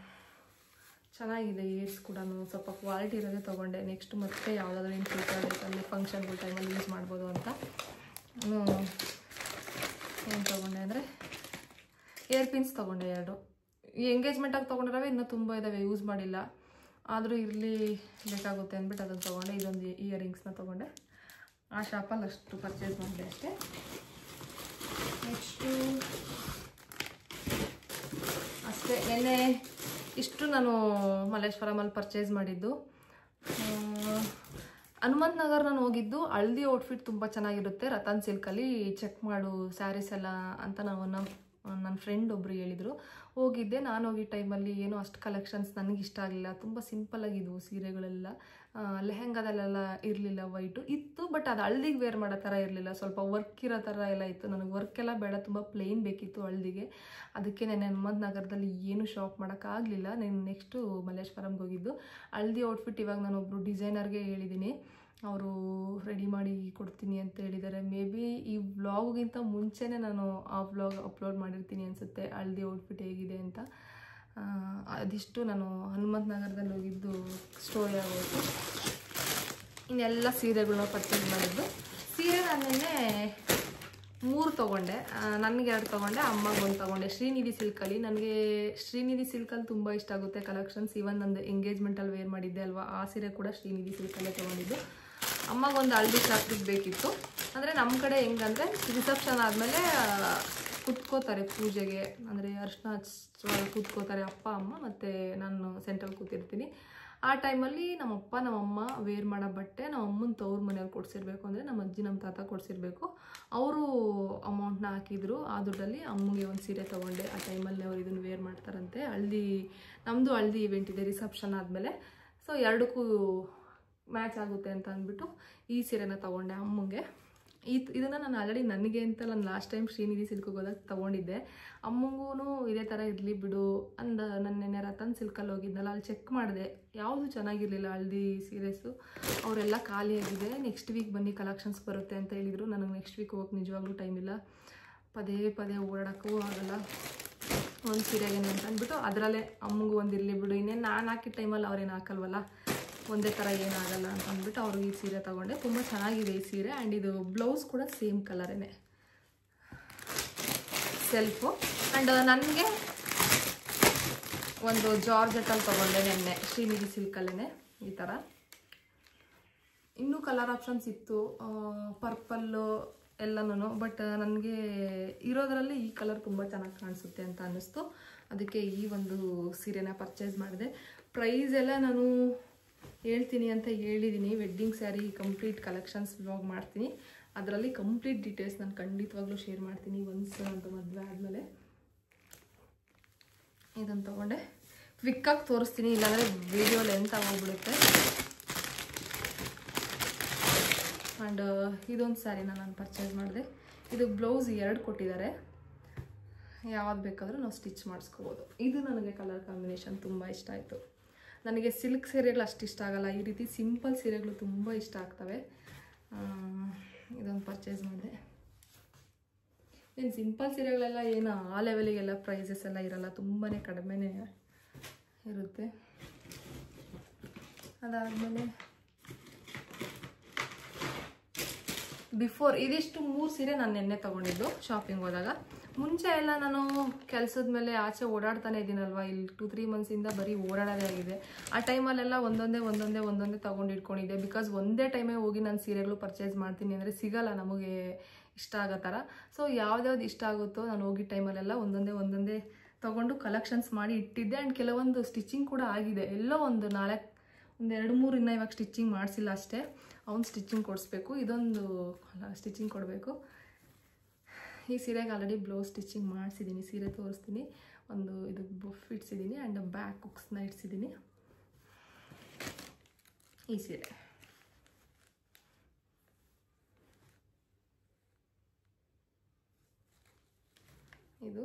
ಚೆನ್ನಾಗಿದೆ. ಏರ್ಸ್ ಕೂಡ ಸ್ವಲ್ಪ ಕ್ವಾಲಿಟಿ ಇರೋದೇ ತೊಗೊಂಡೆ. ನೆಕ್ಸ್ಟ್ ಮತ್ತೆ ಯಾವುದಾದ್ರೂ ಏನು ಫ್ಯೂಚರ್ ಫಂಕ್ಷನ್ಗಳ ಟೈಮಲ್ಲಿ ಯೂಸ್ ಮಾಡ್ಬೋದು ಅಂತ. ಏನು ತೊಗೊಂಡೆ ಅಂದರೆ ಏರ್ ಪಿನ್ಸ್ ತೊಗೊಂಡೆ 2. ಈ ಎಂಗೇಜ್ಮೆಂಟಾಗಿ ತೊಗೊಂಡಿರೋವೆ ಇನ್ನೂ ತುಂಬ ಇದ್ದಾವೆ, ಯೂಸ್ ಮಾಡಿಲ್ಲ. ಆದರೂ ಇರಲಿ ಬೇಕಾಗುತ್ತೆ ಅಂದ್ಬಿಟ್ಟು ಅದನ್ನು ತೊಗೊಂಡೆ. ಇದೊಂದು ಇಯರಿಂಗ್ಸ್ನ ತೊಗೊಂಡೆ. ಆ ಶಾಪಲ್ಲಿ ಅಷ್ಟು ಪರ್ಚೇಸ್ ಮಾಡಿದೆ ಅಷ್ಟೇ. ನೆಕ್ಸ್ಟು ಅಷ್ಟೇ. ನೆನ್ನೆ ಇಷ್ಟು ನಾನು ಮಲ್ಲೇಶ್ವರಮಲ್ಲಿ ಪರ್ಚೇಸ್ ಮಾಡಿದ್ದು. ಹನುಮಂತ ನಗರ ನಾನು ಹೋಗಿದ್ದು. ಹಳದಿ ಔಟ್ಫಿಟ್ ತುಂಬ ಚೆನ್ನಾಗಿರುತ್ತೆ ರತನ್ ಸಿಲ್ಕಲ್ಲಿ, ಚೆಕ್ ಮಾಡು ಸ್ಯಾರೀಸ್ ಎಲ್ಲ ಅಂತ ನನ್ನ ಫ್ರೆಂಡ್ ಒಬ್ಬರು ಹೇಳಿದರು. ಹೋಗಿದ್ದೆ. ನಾನು ಹೋಗಿದ್ದ ಟೈಮಲ್ಲಿ ಏನೋ ಅಷ್ಟು ಕಲೆಕ್ಷನ್ಸ್ ನನಗೆ ಇಷ್ಟ ಆಗಲಿಲ್ಲ, ತುಂಬ ಸಿಂಪಲ್ಲಾಗಿದ್ವು ಸೀರೆಗಳೆಲ್ಲ. ಲೆಹೆಂಗಾದಲ್ಲೆಲ್ಲ ಇರಲಿಲ್ಲ ವೈಟು ಇತ್ತು, ಬಟ್ ಅದು ಹಳ್ದಿಗೆ ವೇರ್ ಮಾಡೋ ಥರ ಇರಲಿಲ್ಲ, ಸ್ವಲ್ಪ ವರ್ಕ್ ಇರೋ ಥರ ಎಲ್ಲ ಇತ್ತು. ನನಗೆ ವರ್ಕ್ ಎಲ್ಲ ಬೇಡ, ತುಂಬ ಪ್ಲೇನ್ ಬೇಕಿತ್ತು ಹಳ್ದಿಗೆ. ಅದಕ್ಕೆ ನಾನು ಅಹಮದ್ನಗರದಲ್ಲಿ ಏನು ಶಾಪ್ ಮಾಡೋಕ್ಕಾಗಲಿಲ್ಲ. ನಾನು ನೆಕ್ಸ್ಟು ಮಲ್ಲೇಶ್ವರಂಗೆ ಹೋಗಿದ್ದು. ಹಳ್ದಿ ಔಟ್ಫಿಟ್ ಇವಾಗ ನಾನು ಒಬ್ಬರು ಡಿಸೈನರ್ಗೆ ಹೇಳಿದ್ದೀನಿ, ಅವರು ರೆಡಿ ಮಾಡಿ ಕೊಡ್ತೀನಿ ಅಂತ ಹೇಳಿದ್ದಾರೆ. ಮೇ ಬಿ ಈ ವ್ಲಾಗಿಗಿಂತ ಮುಂಚೆನೇ ನಾನು ಆ ವ್ಲಾಗ್ ಅಪ್ಲೋಡ್ ಮಾಡಿರ್ತೀನಿ ಅನಿಸುತ್ತೆ, ಹಳ್ದಿ ಔಟ್ಫಿಟ್ ಹೇಗಿದೆ ಅಂತ. ಅದಿಷ್ಟು ನಾನು ಹನುಮಂತನಗರದಲ್ಲಿ ಹೋಗಿದ್ದು ಸ್ಟೋರಿ ಆಗೋಯ್ತು. ಇನ್ನೆಲ್ಲ ಸೀರೆಗಳನ್ನ ಪರ್ಚೇಸ್ ಮಾಡಿದ್ದು. ಸೀರೆ ನಾನು ನಿನ್ನೆ 3 ತೊಗೊಂಡೆ, ನನಗೆ 2 ತೊಗೊಂಡೆ, ಅಮ್ಮಗೆ 1 ತೊಗೊಂಡೆ. ಶ್ರೀನಿಧಿ ಸಿಲ್ಕಲ್ಲಿ, ನನಗೆ ಶ್ರೀನಿಧಿ ಸಿಲ್ಕಲ್ಲಿ ತುಂಬ ಇಷ್ಟ ಆಗುತ್ತೆ ಕಲೆಕ್ಷನ್ಸ್. ಇವನ್ ನಂದು ಎಂಗೇಜ್ಮೆಂಟಲ್ಲಿ ವೇರ್ ಮಾಡಿದ್ದೆ ಅಲ್ವಾ, ಆ ಸೀರೆ ಕೂಡ ಶ್ರೀನಿಧಿ ಸಿಲ್ಕಲ್ಲೇ ತೊಗೊಂಡಿದ್ದು. ಅಮ್ಮಗೆ ಒಂದು ಹಳ್ದಿ ಶಾಸ್ತ್ರಕ್ಕೆ ಬೇಕಿತ್ತು. ಅಂದರೆ ನಮ್ಮ ಕಡೆ ಹೆಂಗಂದರೆ ರಿಸೆಪ್ಷನ್ ಆದಮೇಲೆ ಕೂತ್ಕೋತಾರೆ ಪೂಜೆಗೆ, ಅಂದರೆ ಅರ್ಶಿನ ಹಚ್ಚುವಾಗ ಕೂತ್ಕೋತಾರೆ ಅಪ್ಪ ಅಮ್ಮ, ಮತ್ತು ನಾನು ಸೆಂಟ್ರಲ್ಲಿ ಕೂತಿರ್ತೀನಿ. ಆ ಟೈಮಲ್ಲಿ ನಮ್ಮಪ್ಪ ನಮ್ಮಮ್ಮ ವೇರ್ ಮಾಡೋ ಬಟ್ಟೆ ನಮ್ಮ ಅಮ್ಮನ ತವ್ರ ಮನೆಯಲ್ಲಿ ಕೊಡಿಸಿರ್ಬೇಕು, ಅಂದರೆ ನಮ್ಮ ಅಜ್ಜಿ ನಮ್ಮ ತಾತ ಕೊಡಿಸಿರ್ಬೇಕು. ಅವರು ಅಮೌಂಟ್ನ ಹಾಕಿದ್ರು. ಆ ದುಡ್ಡಲ್ಲಿ ಅಮ್ಮಗೆ ಒಂದು ಸೀರೆ ತೊಗೊಂಡೆ. ಆ ಟೈಮಲ್ಲಿ ಅವ್ರು ಇದನ್ನು ವೇರ್ ಮಾಡ್ತಾರಂತೆ. ನಮ್ಮದು ಹಳ್ದಿ ಇವೆಂಟ್ ಇದೆ ರಿಸೆಪ್ಷನ್ ಆದಮೇಲೆ, ಸೊ ಎರಡಕ್ಕೂ ಮ್ಯಾಚ್ ಆಗುತ್ತೆ ಅಂತ ಅಂದ್ಬಿಟ್ಟು ಈ ಸೀರೆನ ತೊಗೊಂಡೆ ಅಮ್ಮಂಗೆ. ಇದನ್ನು ನಾನು ಆಲ್ರೆಡಿ ನನಗೆ ಅಂತ ನಾನು ಲಾಸ್ಟ್ ಟೈಮ್ ಶ್ರೀನಿಧಿ ಸಿಲ್ಕಿಗೆ ಹೋದಾಗ ತೊಗೊಂಡಿದ್ದೆ. ಅಮ್ಮಂಗೂ ಇದೇ ಥರ ಇರಲಿ ಬಿಡು ನಾನು ನೆನ್ನೆ ರತನ್ ಸಿಲ್ಕಲ್ಲಿ ಹೋಗಿದ್ನಲ್ಲ, ಅಲ್ಲಿ ಚೆಕ್ ಮಾಡಿದೆ, ಯಾವುದು ಚೆನ್ನಾಗಿರಲಿಲ್ಲ ಹಳ್ದಿ ಸೀರೆಸು. ಅವರೆಲ್ಲ ಖಾಲಿಯಾಗಿದೆ, ನೆಕ್ಸ್ಟ್ ವೀಕ್ ಬನ್ನಿ ಕಲೆಕ್ಷನ್ಸ್ ಬರುತ್ತೆ ಅಂತ ಹೇಳಿದರು. ನನಗೆ ನೆಕ್ಸ್ಟ್ ವೀಕ್ ಹೋಗೋಕೆ ನಿಜವಾಗ್ಲೂ ಟೈಮ್ ಇಲ್ಲ, ಪದೇ ಪದೇ ಓಡಾಡೋಕ್ಕೂ ಆಗಲ್ಲ ಒಂದು ಸೀರೆಗೆ ಅಂತ ಅಂದ್ಬಿಟ್ಟು ಅದರಲ್ಲೇ ಅಮ್ಮಂಗೂ ಒಂದು ಇರಲಿ ಬಿಡು, ಇನ್ನೇನು ನಾನು ಹಾಕಿದ ಟೈಮಲ್ಲಿ ಅವ್ರೇನು ಹಾಕಲ್ವಲ್ಲ, ಒಂದೇ ಥರ ಏನಾಗಲ್ಲ ಅಂತ ಅಂದ್ಬಿಟ್ಟು ಅವ್ರಿಗೆ ಈ ಸೀರೆ ತೊಗೊಂಡೆ. ತುಂಬ ಚೆನ್ನಾಗಿದೆ ಈ ಸೀರೆ. ಆ್ಯಂಡ್ ಇದು ಬ್ಲೌಸ್ ಕೂಡ ಸೇಮ್ ಕಲರೇನೆ, ಸೆಲ್ಫು. ಆ್ಯಂಡ್ ನನಗೆ ಒಂದು ಜಾರ್ಜೆಟಲ್ಲಿ ತೊಗೊಂಡೆ ನೆನ್ನೆ ಶ್ರೀನಿಧಿ ಸಿಲ್ಕಲ್ಲೇ ಈ ಥರ. ಇನ್ನೂ ಕಲರ್ ಆಪ್ಷನ್ಸ್ ಇತ್ತು, ಪರ್ಪಲ್ಲು ಎಲ್ಲನೂ, ಬಟ್ ನನಗೆ ಇರೋದರಲ್ಲಿ ಈ ಕಲರ್ ತುಂಬ ಚೆನ್ನಾಗಿ ಕಾಣಿಸುತ್ತೆ ಅಂತ ಅನ್ನಿಸ್ತು. ಅದಕ್ಕೆ ಈ ಒಂದು ಸೀರೆನ ಪರ್ಚೇಸ್ ಮಾಡಿದೆ. ಪ್ರೈಸ್ ಎಲ್ಲ ನಾನು ಹೇಳ್ತೀನಿ ಅಂತ ಹೇಳಿದ್ದೀನಿ. Wedding sari complete collections vlog ಮಾಡ್ತೀನಿ, ಅದರಲ್ಲಿ ಕಂಪ್ಲೀಟ್ ಡೀಟೇಲ್ಸ್ ನಾನು ಖಂಡಿತವಾಗ್ಲೂ ಶೇರ್ ಮಾಡ್ತೀನಿ ಒನ್ಸ್ ಅಂತ ಮದುವೆ ಆದಮೇಲೆ. ಇದನ್ನು ತೊಗೊಂಡೆ, ಕ್ವಿಕ್ಕಾಗಿ ತೋರಿಸ್ತೀನಿ, ಇಲ್ಲಾಂದರೆ ವಿಡಿಯೋ ಲೆಂತ್ ಆಗೋಗ್ಬಿಡುತ್ತೆ. ಆ್ಯಂಡ್ ಇದೊಂದು ಸ್ಯಾರಿನ ನಾನು ಪರ್ಚೇಸ್ ಮಾಡಿದೆ. ಇದು ಬ್ಲೌಸ್ 2 ಕೊಟ್ಟಿದ್ದಾರೆ, ಯಾವ್ದು ಬೇಕಾದರೂ ನಾವು ಸ್ಟಿಚ್ ಮಾಡಿಸ್ಕೋಬೋದು. ಇದು ನನಗೆ ಕಲರ್ ಕಾಂಬಿನೇಷನ್ ತುಂಬ ಇಷ್ಟ ಆಯಿತು. ನನಗೆ ಸಿಲ್ಕ್ ಸೀರೆಗಳು ಅಷ್ಟು ಇಷ್ಟ ಆಗಲ್ಲ, ಈ ರೀತಿ ಸಿಂಪಲ್ ಸೀರೆಗಳು ತುಂಬ ಇಷ್ಟ ಆಗ್ತವೆ. ಇದೊಂದು ಪರ್ಚೇಸ್ ಮಾಡಿದೆ. ಏನು ಸಿಂಪಲ್ ಸೀರೆಗಳೆಲ್ಲ ಏನು ಆ ಲೆವೆಲಿಗೆಲ್ಲ ಪ್ರೈಸಸ್ ಎಲ್ಲ ಇರಲ್ಲ, ತುಂಬಾ ಕಡಿಮೆನೇ ಇರುತ್ತೆ. ಅದಾದಮೇಲೆ ಬಿಫೋರ್ ಇದಿಷ್ಟು 3 ಸೀರೆ ನಾನು ನೆನ್ನೆ ತೊಗೊಂಡಿದ್ದು ಶಾಪಿಂಗ್ ಹೋದಾಗ. ಮುಂಚೆ ಎಲ್ಲ ನಾನು ಕೆಲಸದ ಮೇಲೆ ಆಚೆ ಓಡಾಡ್ತಾನೆ ಇದ್ದೀನಲ್ವ, ಇಲ್ಲಿ 2-3 ಮಂತ್ಸಿಂದ ಬರೀ ಓಡಾಡೋದೇ ಆಗಿದೆ. ಆ ಟೈಮಲ್ಲೆಲ್ಲ ಒಂದೊಂದೇ ತೊಗೊಂಡು ಇಟ್ಕೊಂಡಿದ್ದೆ. ಬಿಕಾಸ್ ಒಂದೇ ಟೈಮೇ ಹೋಗಿ ನಾನು ಸೀರೆಗಳು ಪರ್ಚೇಸ್ ಮಾಡ್ತೀನಿ ಅಂದರೆ ಸಿಗಲ್ಲ ನಮಗೆ ಇಷ್ಟ ಆಗೋ ಥರ. ಸೊ ಯಾವ್ದ್ಯಾವ್ದು ಇಷ್ಟ ಆಗುತ್ತೋ ನಾನು ಹೋಗಿ ಟೈಮಲ್ಲೆಲ್ಲ ಒಂದೊಂದೇ ತೊಗೊಂಡು ಕಲೆಕ್ಷನ್ಸ್ ಮಾಡಿ ಇಟ್ಟಿದ್ದೆ. ಆ್ಯಂಡ್ ಕೆಲವೊಂದು ಸ್ಟಿಚಿಂಗ್ ಕೂಡ ಆಗಿದೆ, ಎಲ್ಲೋ ಒಂದು 2-3 ಇನ್ನೂ ಇವಾಗ ಸ್ಟಿಚಿಂಗ್ ಮಾಡಿಸಿಲ್ಲ ಅಷ್ಟೇ. ಅವ್ನು ಸ್ಟಿಚಿಂಗ್ ಕೊಡಿಸ್ಬೇಕು, ಇದೊಂದು ಸ್ಟಿಚಿಂಗ್ ಕೊಡಬೇಕು. ಈ ಸೀರೆಗೆ ಆಲ್ರೆಡಿ ಬ್ಲೌಸ್ ಸ್ಟಿಚಿಂಗ್ ಮಾಡಿಸಿದ್ದೀನಿ, ಸೀರೆ ತೋರಿಸ್ತೀನಿ. ಒಂದು ಇದು ಬುಫ್ ಇಡ್ಸಿದ್ದೀನಿ ಆ್ಯಂಡ್ ಬ್ಯಾಕ್ ಹುಕ್ಸ್ನ ಇಡ್ಸಿದ್ದೀನಿ. ಈ ಸೀರೆ ಇದು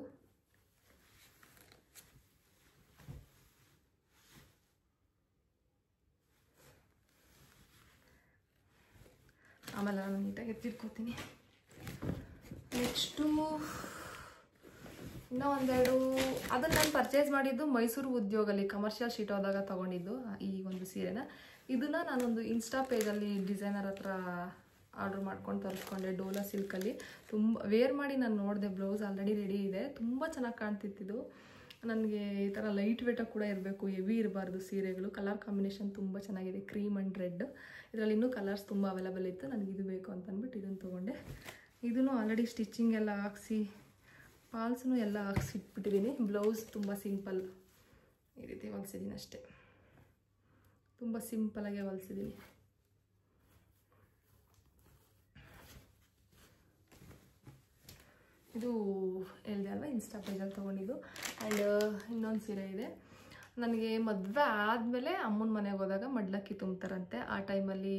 ಆಮೇಲೆ ನಾನು ನೀಟಾಗಿ ಎತ್ತಿಟ್ಕೋತೀನಿ. ನೆಕ್ಸ್ಟು ಇನ್ನೂ ಒಂದೆರಡು, ಅದನ್ನು ನಾನು ಪರ್ಚೇಸ್ ಮಾಡಿದ್ದು ಮೈಸೂರು ಉದ್ಯೋಗಲ್ಲಿ ಕಮರ್ಷಿಯಲ್ ಶೀಟ್ ಹೋದಾಗ ತೊಗೊಂಡಿದ್ದು ಈ ಒಂದು ಸೀರೆನ. ಇದನ್ನು ನಾನೊಂದು ಇನ್ಸ್ಟಾ ಪೇಜಲ್ಲಿ ಡಿಸೈನರ್ ಹತ್ರ ಆರ್ಡ್ರ್ ಮಾಡ್ಕೊಂಡು ತರಿಸ್ಕೊಂಡೆ, ಡೋಲಾ ಸಿಲ್ಕಲ್ಲಿ. ತುಂಬ ವೇರ್ ಮಾಡಿ ನಾನು ನೋಡಿದೆ, ಬ್ಲೌಸ್ ಆಲ್ರೆಡಿ ರೆಡಿ ಇದೆ, ತುಂಬ ಚೆನ್ನಾಗಿ ಕಾಣ್ತಿತ್ತಿದ್ದು. ನನಗೆ ಈ ಥರ ಲೈಟ್ ವೇಟಾಗಿ ಕೂಡ ಇರಬೇಕು, ಹೆವಿ ಇರಬಾರ್ದು ಸೀರೆಗಳು. ಕಲರ್ ಕಾಂಬಿನೇಷನ್ ತುಂಬ ಚೆನ್ನಾಗಿದೆ, ಕ್ರೀಮ್ ಆ್ಯಂಡ್ ರೆಡ್. ಇದರಲ್ಲಿ ಇನ್ನೂ ಕಲರ್ಸ್ ತುಂಬ ಅವೈಲೇಬಲ್ ಇತ್ತು, ನನಗೆ ಇದು ಬೇಕು ಅಂತ ಅಂದ್ಬಿಟ್ಟು ಇದನ್ನು ತೊಗೊಂಡೆ. ಇದನ್ನು ಆಲ್ರೆಡಿ ಸ್ಟಿಚಿಂಗ್ ಎಲ್ಲ ಹಾಕ್ಸಿ, ಫಾಲ್ಸ್ನು ಎಲ್ಲ ಹಾಕ್ಸಿ ಇಟ್ಬಿಟ್ಟಿದ್ದೀನಿ. ಬ್ಲೌಸ್ ತುಂಬ ಸಿಂಪಲ್ ಈ ರೀತಿ ಹೊಲಿಸಿದ್ದೀನಿ ಅಷ್ಟೇ, ತುಂಬ ಸಿಂಪಲಾಗೆ ಹೊಲಿಸಿದ್ದೀನಿ. ಇದು ಹೇಳಿದೆ ಅಲ್ವಾ ಇನ್ಸ್ಟಾ ಪೇಜಲ್ಲಿ ತೊಗೊಂಡಿದ್ದು. ಆ್ಯಂಡ್ ಇನ್ನೊಂದು ಸೀರೆ ಇದೆ. ನನಗೆ ಮದುವೆ ಆದಮೇಲೆ ಅಮ್ಮನ ಮನೆಗೆ ಹೋದಾಗ ಮಡ್ಲಕ್ಕಿ ತುಂಬ್ತಾರಂತೆ. ಆ ಟೈಮಲ್ಲಿ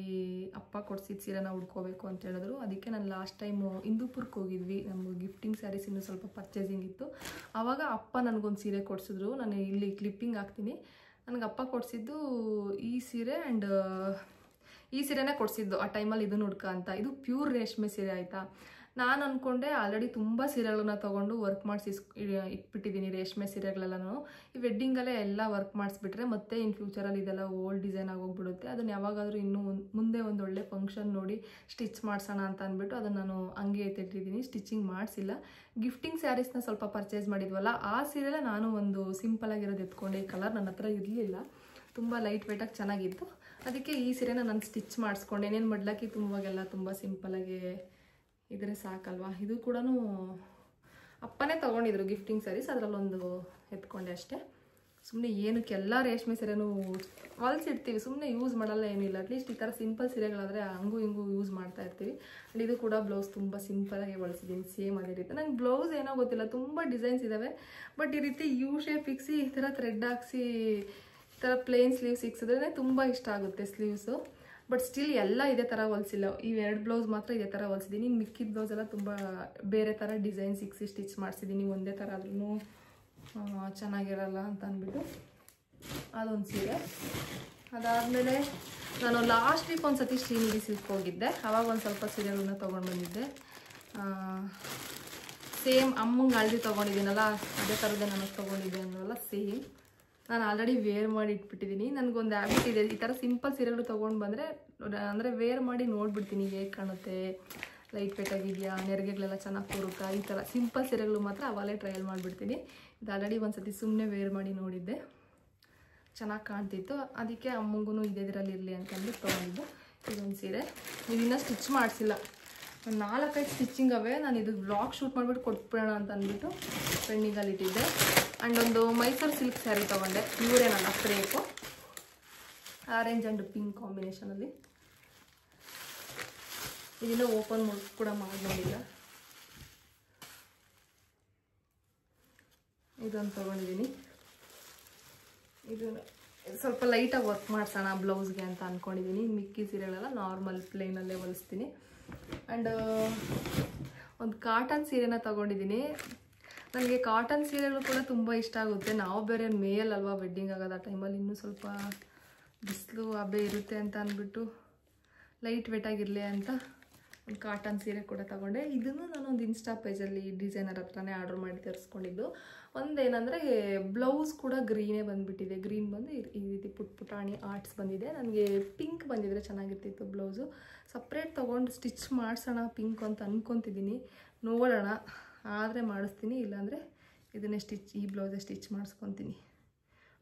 ಅಪ್ಪ ಕೊಡ್ಸಿದ ಸೀರೆನ ಉಡ್ಕೋಬೇಕು ಅಂತ ಹೇಳಿದ್ರು. ಅದಕ್ಕೆ ನಾನು ಲಾಸ್ಟ್ ಟೈಮು ಇಂದೂಪುರಕ್ಕೆ ಹೋಗಿದ್ವಿ, ನಮ್ಗೆ ಗಿಫ್ಟಿಂಗ್ ಸ್ಯಾರೀಸ್ ಇನ್ನೂ ಸ್ವಲ್ಪ ಪರ್ಚೇಸಿಂಗ್ ಇತ್ತು. ಆವಾಗ ಅಪ್ಪ ನನಗೊಂದು ಸೀರೆ ಕೊಡಿಸಿದ್ರು. ನಾನು ಇಲ್ಲಿ ಕ್ಲಿಪ್ಪಿಂಗ್ ಹಾಕ್ತೀನಿ. ನನಗೆ ಅಪ್ಪ ಕೊಡಿಸಿದ್ದು ಈ ಸೀರೆ ಆ್ಯಂಡ್ ಈ ಸೀರೆನೇ ಕೊಡಿಸಿದ್ದು ಆ ಟೈಮಲ್ಲಿ. ಇದನ್ನು ಹುಡ್ಕ ಅಂತ, ಇದು ಪ್ಯೂರ್ ರೇಷ್ಮೆ ಸೀರೆ ಆಯಿತಾ. ನಾನು ಅಂದ್ಕೊಂಡೆ ಆಲ್ರೆಡಿ ತುಂಬ ಸೀರೆಗಳನ್ನ ತೊಗೊಂಡು ವರ್ಕ್ ಮಾಡಿಸಿ ಇಟ್ಬಿಟ್ಟಿದ್ದೀನಿ, ರೇಷ್ಮೆ ಸೀರೆಗಳೆಲ್ಲನೂ. ಈ ವೆಡ್ಡಿಂಗಲ್ಲೇ ಎಲ್ಲ ವರ್ಕ್ ಮಾಡಿಸ್ಬಿಟ್ರೆ ಮತ್ತೆ ಇನ್ ಫ್ಯೂಚರಲ್ಲಿ ಇದೆಲ್ಲ ಓಲ್ಡ್ ಡಿಸೈನ್ ಆಗೋಗ್ಬಿಡುತ್ತೆ. ಅದನ್ನು ಯಾವಾಗಾದರೂ ಇನ್ನೂ ಮುಂದೆ ಒಂದು ಒಳ್ಳೆ ಫಂಕ್ಷನ್ ನೋಡಿ ಸ್ಟಿಚ್ ಮಾಡಿಸೋಣ ಅಂತ ಅಂದ್ಬಿಟ್ಟು ಅದನ್ನು ನಾನು ಹಂಗೆ ಎತ್ತಿಟ್ಟಿದ್ದೀನಿ, ಸ್ಟಿಚಿಂಗ್ ಮಾಡಿಸಿಲ್ಲ. ಗಿಫ್ಟಿಂಗ್ ಸ್ಯಾರೀಸ್ನ ಸ್ವಲ್ಪ ಪರ್ಚೇಸ್ ಮಾಡಿದ್ವಲ್ಲ, ಆ ಸೀರೆಲ್ಲ ನಾನು ಒಂದು ಸಿಂಪಲಾಗಿರೋದು ಎತ್ಕೊಂಡೆ. ಈ ಕಲರ್ ನನ್ನ ಹತ್ರ ಇರಲಿಲ್ಲ, ತುಂಬ ಲೈಟ್ ವೆಯ್ಟಾಗಿ ಚೆನ್ನಾಗಿತ್ತು. ಅದಕ್ಕೆ ಈ ಸೀರೆನ ನಾನು ಸ್ಟಿಚ್ ಮಾಡಿಸ್ಕೊಂಡೆ. ಏನೇನು ಮಡ್ಲಕ್ಕಿ ತುಂಬುವಾಗೆಲ್ಲ ತುಂಬ ಸಿಂಪಲಾಗಿ ಇದ್ರೆ ಸಾಕಲ್ವಾ. ಇದು ಕೂಡ ಅಪ್ಪನೇ ತೊಗೊಂಡಿದ್ರು ಗಿಫ್ಟಿಂಗ್ ಸ್ಯಾರೀಸ್, ಅದರಲ್ಲೊಂದು ಎತ್ಕೊಂಡೆ ಅಷ್ಟೇ. ಸುಮ್ಮನೆ ಏನಕ್ಕೆ ಎಲ್ಲ ರೇಷ್ಮೆ ಸೀರೆನೂ ಹೊಲ್ಸಿಡ್ತೀವಿ, ಸುಮ್ಮನೆ ಯೂಸ್ ಮಾಡಲ್ಲ ಏನಿಲ್ಲ. ಅಟ್ಲೀಸ್ಟ್ ಈ ಥರ ಸಿಂಪಲ್ ಸೀರೆಗಳಾದರೆ ಹಂಗೂ ಹಿಂಗೂ ಯೂಸ್ ಮಾಡ್ತಾ ಇರ್ತೀವಿ. ಆ್ಯಂಡ್ ಇದು ಕೂಡ ಬ್ಲೌಸ್ ತುಂಬ ಸಿಂಪಲಾಗಿ ಬಳಸಿದ್ದೀನಿ, ಸೇಮ್ ಅದೇ ರೀತಿ. ನಂಗೆ ಬ್ಲೌಸ್ ಏನೋ ಗೊತ್ತಿಲ್ಲ, ತುಂಬ ಡಿಸೈನ್ಸ್ ಇದ್ದಾವೆ. ಬಟ್ ಈ ರೀತಿ ಯು ಶೇಪ್ ಇಕ್ಸಿ ಈ ಥರ ಥ್ರೆಡ್ ಹಾಕ್ಸಿ ಈ ಥರ ಪ್ಲೇನ್ ಸ್ಲೀವ್ಸ್ ಇಕ್ಸಿದ್ರೆ ತುಂಬ ಇಷ್ಟ ಆಗುತ್ತೆ ಸ್ಲೀವ್ಸು. ಬಟ್ ಸ್ಟಿಲ್ ಎಲ್ಲ ಇದೇ ಥರ ಹೊಲಿಸಿಲ್ಲ. ಈ 2 ಬ್ಲೌಸ್ ಮಾತ್ರ ಇದೇ ಥರ ಹೊಲಿಸಿದ್ದೀನಿ. ಇನ್ನು ಮಿಕ್ಕಿದ ಬ್ಲೌಸ್ ಎಲ್ಲ ತುಂಬ ಬೇರೆ ಥರ ಡಿಸೈನ್ಸ್ ಇಕ್ಸಿ ಸ್ಟಿಚ್ ಮಾಡಿಸಿದ್ದೀನಿ. ಒಂದೇ ಥರ ಆದ್ರೂ ಚೆನ್ನಾಗಿರಲ್ಲ ಅಂತ ಅಂದ್ಬಿಟ್ಟು ಅದೊಂದು ಸೀರೆ. ಅದಾದಮೇಲೆ ನಾನು ಲಾಸ್ಟ್ ವೀಕ್ ಒಂದು ಸತಿ ಶ್ರೀನಿಧಿ ಸಿಲ್ಕ್ ಹೋಗಿದ್ದೆ. ಆವಾಗ ಒಂದು ಸ್ವಲ್ಪ ಸೀರೆಗಳನ್ನ ತೊಗೊಂಡು ಬಂದಿದ್ದೆ. ಸೇಮ್ ಅಮ್ಮಂಗೆ ಹಳದಿ ತೊಗೊಂಡಿದ್ದೀನಲ್ಲ ಅದೇ ಥರದ್ದೇ ನನಗೆ ತೊಗೊಂಡಿದ್ದೆ ಅನ್ನೋಲ್ಲ, ಸೇಮ್ ನಾನು ಆಲ್ರೆಡಿ ವೇರ್ ಮಾಡಿ ಇಟ್ಬಿಟ್ಟಿದ್ದೀನಿ. ನನಗೊಂದು ಹ್ಯಾಬಿಟ್ ಇದೆ, ಈ ಥರ ಸಿಂಪಲ್ ಸೀರೆಗಳು ತೊಗೊಂಡು ಬಂದರೆ ಅಂದರೆ ವೇರ್ ಮಾಡಿ ನೋಡಿಬಿಡ್ತೀನಿ ಹೇಗೆ ಕಾಣುತ್ತೆ, ಲೈಟ್ ವೆಯ್ಟಾಗಿದೆಯಾ, ನೆರಿಗೆಗಳೆಲ್ಲ ಚೆನ್ನಾಗಿ ಕೂರುತ್ತಾ. ಈ ಥರ ಸಿಂಪಲ್ ಸೀರೆಗಳು ಮಾತ್ರ ಅವಾಗಲೇ ಟ್ರಯಲ್ ಮಾಡಿಬಿಡ್ತೀನಿ. ಇದು ಆಲ್ರೆಡಿ ಒಂದು ಸತಿ ಸುಮ್ಮನೆ ವೇರ್ ಮಾಡಿ ನೋಡಿದ್ದೆ, ಚೆನ್ನಾಗಿ ಕಾಣ್ತಿತ್ತು. ಅದಕ್ಕೆ ಅಮ್ಮಂಗೂ ಇದೇ ಇದರಲ್ಲಿ ಇರಲಿ ಅಂತಂದು ತೊಗೊಂಡಿದ್ದು. ಇದೊಂದು ಸೀರೆ ಇದನ್ನು ಸ್ಟಿಚ್ ಮಾಡಿಸಿಲ್ಲ, 4-5 ಸ್ಟಿಚಿಂಗ್ ಅವೇ. ನಾನು ಇದು ವ್ಲಾಗ್ ಶೂಟ್ ಮಾಡಿಬಿಟ್ಟು ಕೊಟ್ಬಿಡೋಣ ಅಂತ ಅಂದ್ಬಿಟ್ಟು ಪೆಂಡಿಂಗಲ್ಲಿ ಇಟ್ಟಿದ್ದೆ. ಆ್ಯಂಡ್ ಒಂದು ಮೈಸೂರು ಸಿಲ್ಕ್ ಸ್ಯಾರಿ ತೊಗೊಂಡೆ, ಇವರೇನಲ್ಲ ಕ್ರೇಪು, ಆರೆಂಜ್ ಆ್ಯಂಡ್ ಪಿಂಕ್ ಕಾಂಬಿನೇಷನಲ್ಲಿ. ಇದನ್ನು ಓಪನ್ ಕೂಡ ಮಾಡಿ ನೋಡಿಲ್ಲ. ಇದೊಂದು ತೊಗೊಂಡಿದ್ದೀನಿ. ಇದು ಸ್ವಲ್ಪ ಲೈಟಾಗಿ ವರ್ಕ್ ಮಾಡಿಸೋಣ ಬ್ಲೌಸ್ಗೆ ಅಂತ ಅಂದ್ಕೊಂಡಿದ್ದೀನಿ. ಮಿಕ್ಕಿ ಸೀರೆಗಳೆಲ್ಲ ನಾರ್ಮಲ್ ಪ್ಲೇನಲ್ಲೇ ಹೊಲಿಸ್ತೀನಿ. ಆ್ಯಂಡ್ ಒಂದು ಕಾಟನ್ ಸೀರೆನ ತೊಗೊಂಡಿದ್ದೀನಿ. ನನಗೆ ಕಾಟನ್ ಸೀರೆಗಳು ಕೂಡ ತುಂಬ ಇಷ್ಟ ಆಗುತ್ತೆ. ನಾವು ಬೇರೆ ಮೇಲ್ ಅಲ್ವಾ ವೆಡ್ಡಿಂಗ್ ಆಗೋದು, ಆ ಟೈಮಲ್ಲಿ ಇನ್ನೂ ಸ್ವಲ್ಪ ಬಿಸಿಲು ಹಬ್ಬೆ ಇರುತ್ತೆ ಅಂತ ಅಂದ್ಬಿಟ್ಟು ಲೈಟ್ ವೆಯ್ಟಾಗಿರಲಿ ಅಂತ ಒಂದು ಕಾಟನ್ ಸೀರೆ ಕೂಡ ತೊಗೊಂಡೆ. ಇದನ್ನು ನಾನು ಒಂದು ಇನ್ಸ್ಟಾ ಪೇಜಲ್ಲಿ ಡಿಸೈನರ್ ಹತ್ರನೇ ಆರ್ಡರ್ ಮಾಡಿ ತರಿಸ್ಕೊಂಡಿದ್ದು. ಒಂದೇನಂದರೆ ಬ್ಲೌಸ್ ಕೂಡ ಗ್ರೀನೇ ಬಂದುಬಿಟ್ಟಿದೆ, ಗ್ರೀನ್ ಬಂದು ಈ ರೀತಿ ಪುಟಾಣಿ ಆರ್ಟ್ಸ್ ಬಂದಿದೆ. ನನಗೆ ಪಿಂಕ್ ಬಂದಿದ್ರೆ ಚೆನ್ನಾಗಿರ್ತಿತ್ತು ಬ್ಲೌಸು. ಸಪ್ರೇಟ್ ತೊಗೊಂಡು ಸ್ಟಿಚ್ ಮಾಡಿಸೋಣ ಪಿಂಕ್ ಅಂತ ಅಂದ್ಕೊತಿದ್ದೀನಿ, ನೋಡೋಣ. ಆದರೆ ಮಾಡಿಸ್ತೀನಿ, ಇಲ್ಲಾಂದರೆ ಇದನ್ನೇ ಈ ಬ್ಲೌಸೇ ಸ್ಟಿಚ್ ಮಾಡಿಸ್ಕೊತೀನಿ.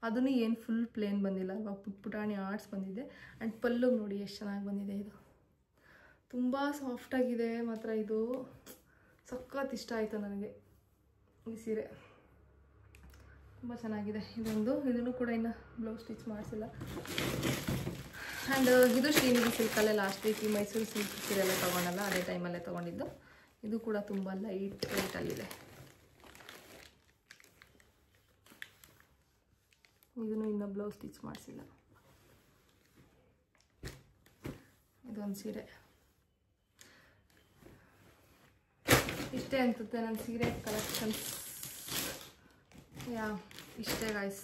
ಅದನ್ನು ಏನು ಫುಲ್ ಪ್ಲೇನ್ ಬಂದಿಲ್ಲ ಅಲ್ವಾ, ಪುಟಾಣಿ ಆರ್ಟ್ಸ್ ಬಂದಿದೆ. ಆ್ಯಂಡ್ ಪಲ್ಲು ನೋಡಿ ಎಷ್ಟು ಚೆನ್ನಾಗಿ ಬಂದಿದೆ. ಇದು ತುಂಬ ಸಾಫ್ಟಾಗಿದೆ ಮಾತ್ರ, ಇದು ಸಖತ್ ಇಷ್ಟ ಆಯಿತು ನನಗೆ ಈ ಸೀರೆ, ತುಂಬ ಚೆನ್ನಾಗಿದೆ. ಇದನ್ನು ಕೂಡ ಇನ್ನು ಬ್ಲೌಸ್ ಸ್ಟಿಚ್ ಮಾಡಿಸಿಲ್ಲ. ಆ್ಯಂಡ್ ಇದು ಶ್ರೀನಿಧಿ ಸಿಲ್ಕಲ್ಲೇ ಲಾಸ್ಟ್ ವೀಕ್ ಈ ಮೈಸೂರು ಸಿಲ್ಕ್ ಸೀರೆ ಎಲ್ಲ ತೊಗೊಂಡಲ್ಲ, ಅದೇ ಟೈಮಲ್ಲೇ ತೊಗೊಂಡಿದ್ದು. ಇದು ಕೂಡ ತುಂಬ ಲೈಟ್ ವೆಯ್ಟಲ್ಲಿದೆ. ಇದನ್ನು ಇನ್ನೂ ಬ್ಲೌಸ್ ಸ್ಟಿಚ್ ಮಾಡಿಸಿಲ್ಲ. ಇದೊಂದು ಸೀರೆ. ಇಷ್ಟೇ ಅನ್ಸುತ್ತೆ ನನ್ನ ಸೀರೆ ಕಲೆಕ್ಷನ್ಸ್. ಇಷ್ಟೇ ಗಾಯ್ಸ್.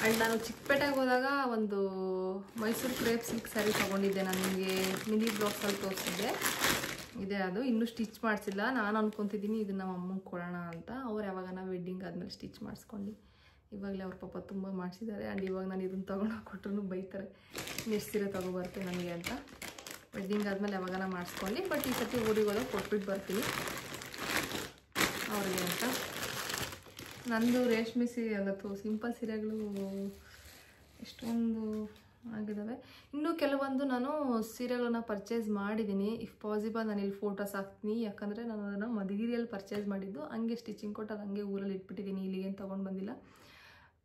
ಆ್ಯಂಡ್ ನಾನು ಚಿಕ್ಕಪೇಟೆಗೆ ಹೋದಾಗ ಒಂದು ಮೈಸೂರು ಕ್ರೇಪ್ ಸಿಲ್ಕ್ ಸ್ಯಾರಿ ತೊಗೊಂಡಿದ್ದೆ. ನಾನು ನಿಮಗೆ ಮಿನಿ ಬ್ಲಾಗ್ಸಲ್ಲಿ ತೋರಿಸಿದ್ದೆ. ಇದೆ ಅದು, ಇನ್ನೂ ಸ್ಟಿಚ್ ಮಾಡಿಸಿಲ್ಲ. ನಾನು ಅಂದ್ಕೊತಿದ್ದೀನಿ ಇದನ್ನು ನಮ್ಮ ಅಮ್ಮಂಗೆ ಕೊಡೋಣ ಅಂತ. ಅವ್ರು ಯಾವಾಗ ನಾವು ವೆಡ್ಡಿಂಗ್ ಆದಮೇಲೆ ಸ್ಟಿಚ್ ಮಾಡಿಸ್ಕೊಂಡು, ಇವಾಗಲೇ ಅವ್ರ ಪಾಪ ತುಂಬ ಮಾಡಿಸಿದ್ದಾರೆ. ಆ್ಯಂಡ್ ಇವಾಗ ನಾನು ಇದನ್ನು ತೊಗೊಂಡೋಗಿ ಕೊಟ್ಟರು ಬೈತಾರೆ, ಎಷ್ಟು ಸೀರೆ ತೊಗೊಬರ್ತೀನಿ ನನಗೆ ಅಂತ. ವೆಡ್ಡಿಂಗ್ ಆದಮೇಲೆ ಯಾವಾಗನ ಮಾಡಿಸ್ಕೊಂಡು, ಬಟ್ ಈ ಸತಿ ಊರಿಗೆ ಹೋದಾಗ ಕೊಟ್ಬಿಟ್ಟು ಬರ್ತೀನಿ ಅವರಿಗೆ ಅಂತ. ನಂದು ರೇಷ್ಮೆ ಸೀರೆ ಅಲ್ಲತ್ತು ಸಿಂಪಲ್ ಸೀರೆಗಳು ಎಷ್ಟೊಂದು ಆಗಿದ್ದಾವೆ. ಇನ್ನೂ ಕೆಲವೊಂದು ನಾನು ಸೀರೆಗಳನ್ನ ಪರ್ಚೇಸ್ ಮಾಡಿದ್ದೀನಿ. ಇಫ್ ಪಾಸಿಬಲ್ ನಾನು ಇಲ್ಲಿ ಫೋಟೋಸ್ ಹಾಕ್ತೀನಿ, ಯಾಕಂದರೆ ನಾನು ಅದನ್ನು ಮಧುಗಿರಿಯಲ್ಲಿ ಪರ್ಚೇಸ್ ಮಾಡಿದ್ದು. ಹಂಗೆ ಸ್ಟಿಚಿಂಗ್ ಕೊಟ್ಟು ಅದು ಹಂಗೆ ಊರಲ್ಲಿ ಇಟ್ಬಿಟ್ಟಿದ್ದೀನಿ, ಇಲ್ಲಿಗೇನು ತೊಗೊಂಡು ಬಂದಿಲ್ಲ.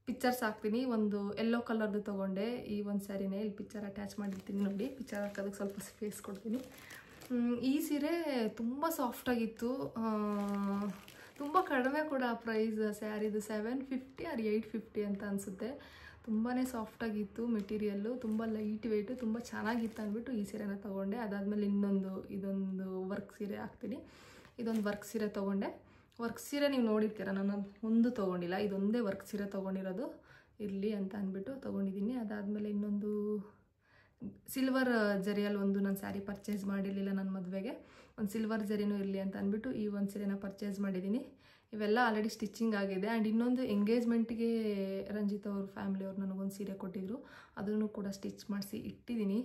ಪಿಕ್ಚರ್ಸ್ ಹಾಕ್ತೀನಿ. ಒಂದು ಯೆಲ್ಲೋ ಕಲರ್ದು ತೊಗೊಂಡೆ, ಈ ಒಂದು ಸ್ಯಾರಿನೇ. ಇಲ್ಲಿ ಪಿಕ್ಚರ್ ಅಟ್ಯಾಚ್ ಮಾಡಿರ್ತೀನಿ ನೋಡಿ, ಪಿಕ್ಚರ್ ಹಾಕೋದಕ್ಕೆ ಸ್ವಲ್ಪ ಸ್ಪೇಸ್ ಕೊಡ್ತೀನಿ. ಈ ಸೀರೆ ತುಂಬ ಸಾಫ್ಟಾಗಿತ್ತು, ತುಂಬ ಕಡಿಮೆ ಕೂಡ ಪ್ರೈಸ್ ಸ್ಯಾರಿದು 750 ಆರ್ 850 ಅಂತ ಅನಿಸುತ್ತೆ. ತುಂಬಾ ಸಾಫ್ಟಾಗಿತ್ತು ಮೆಟೀರಿಯಲ್ಲು, ತುಂಬ ಲೈಟ್ ವೆಯ್ಟು, ತುಂಬ ಚೆನ್ನಾಗಿತ್ತು ಅಂದ್ಬಿಟ್ಟು ಈ ಸೀರೆನ ತೊಗೊಂಡೆ. ಅದಾದಮೇಲೆ ಇದೊಂದು ವರ್ಕ್ ಸೀರೆ ಹಾಕ್ತೀನಿ. ಇದೊಂದು ವರ್ಕ್ ಸೀರೆ ತೊಗೊಂಡೆ. ವರ್ಕ್ ಸೀರೆ ನೀವು ನೋಡಿರ್ತೀರ, ನಾನು ಒಂದು ತೊಗೊಂಡಿಲ್ಲ, ಇದೊಂದೇ ವರ್ಕ್ ಸೀರೆ ತೊಗೊಂಡಿರೋದು, ಇರಲಿ ಅಂತ ಅಂದ್ಬಿಟ್ಟು ತೊಗೊಂಡಿದ್ದೀನಿ. ಅದಾದಮೇಲೆ ಇನ್ನೊಂದು ಸಿಲ್ವರ್ ಜರಿಯಲ್ಲಿ ಒಂದು ನಾನು ಸ್ಯಾರಿ ಪರ್ಚೇಸ್ ಮಾಡಿರಲಿಲ್ಲ ನನ್ನ ಮದುವೆಗೆ, ಒಂದು ಸಿಲ್ವರ್ ಜರಿನೂ ಇರಲಿ ಅಂತ ಅಂದ್ಬಿಟ್ಟು ಈ ಒಂದು ಸೀರೆನ ಪರ್ಚೇಸ್ ಮಾಡಿದ್ದೀನಿ. ಇವೆಲ್ಲ ಆಲ್ರೆಡಿ ಸ್ಟಿಚಿಂಗ್ ಆಗಿದೆ. ಆ್ಯಂಡ್ ಇನ್ನೊಂದು ಎಂಗೇಜ್ಮೆಂಟಿಗೆ ರಂಜಿತ್ ಅವ್ರ ಫ್ಯಾಮಿಲಿಯವ್ರು ನನಗೊಂದು ಸೀರೆ ಕೊಟ್ಟಿದ್ರು, ಅದನ್ನು ಕೂಡ ಸ್ಟಿಚ್ ಮಾಡಿಸಿ ಇಟ್ಟಿದ್ದೀನಿ.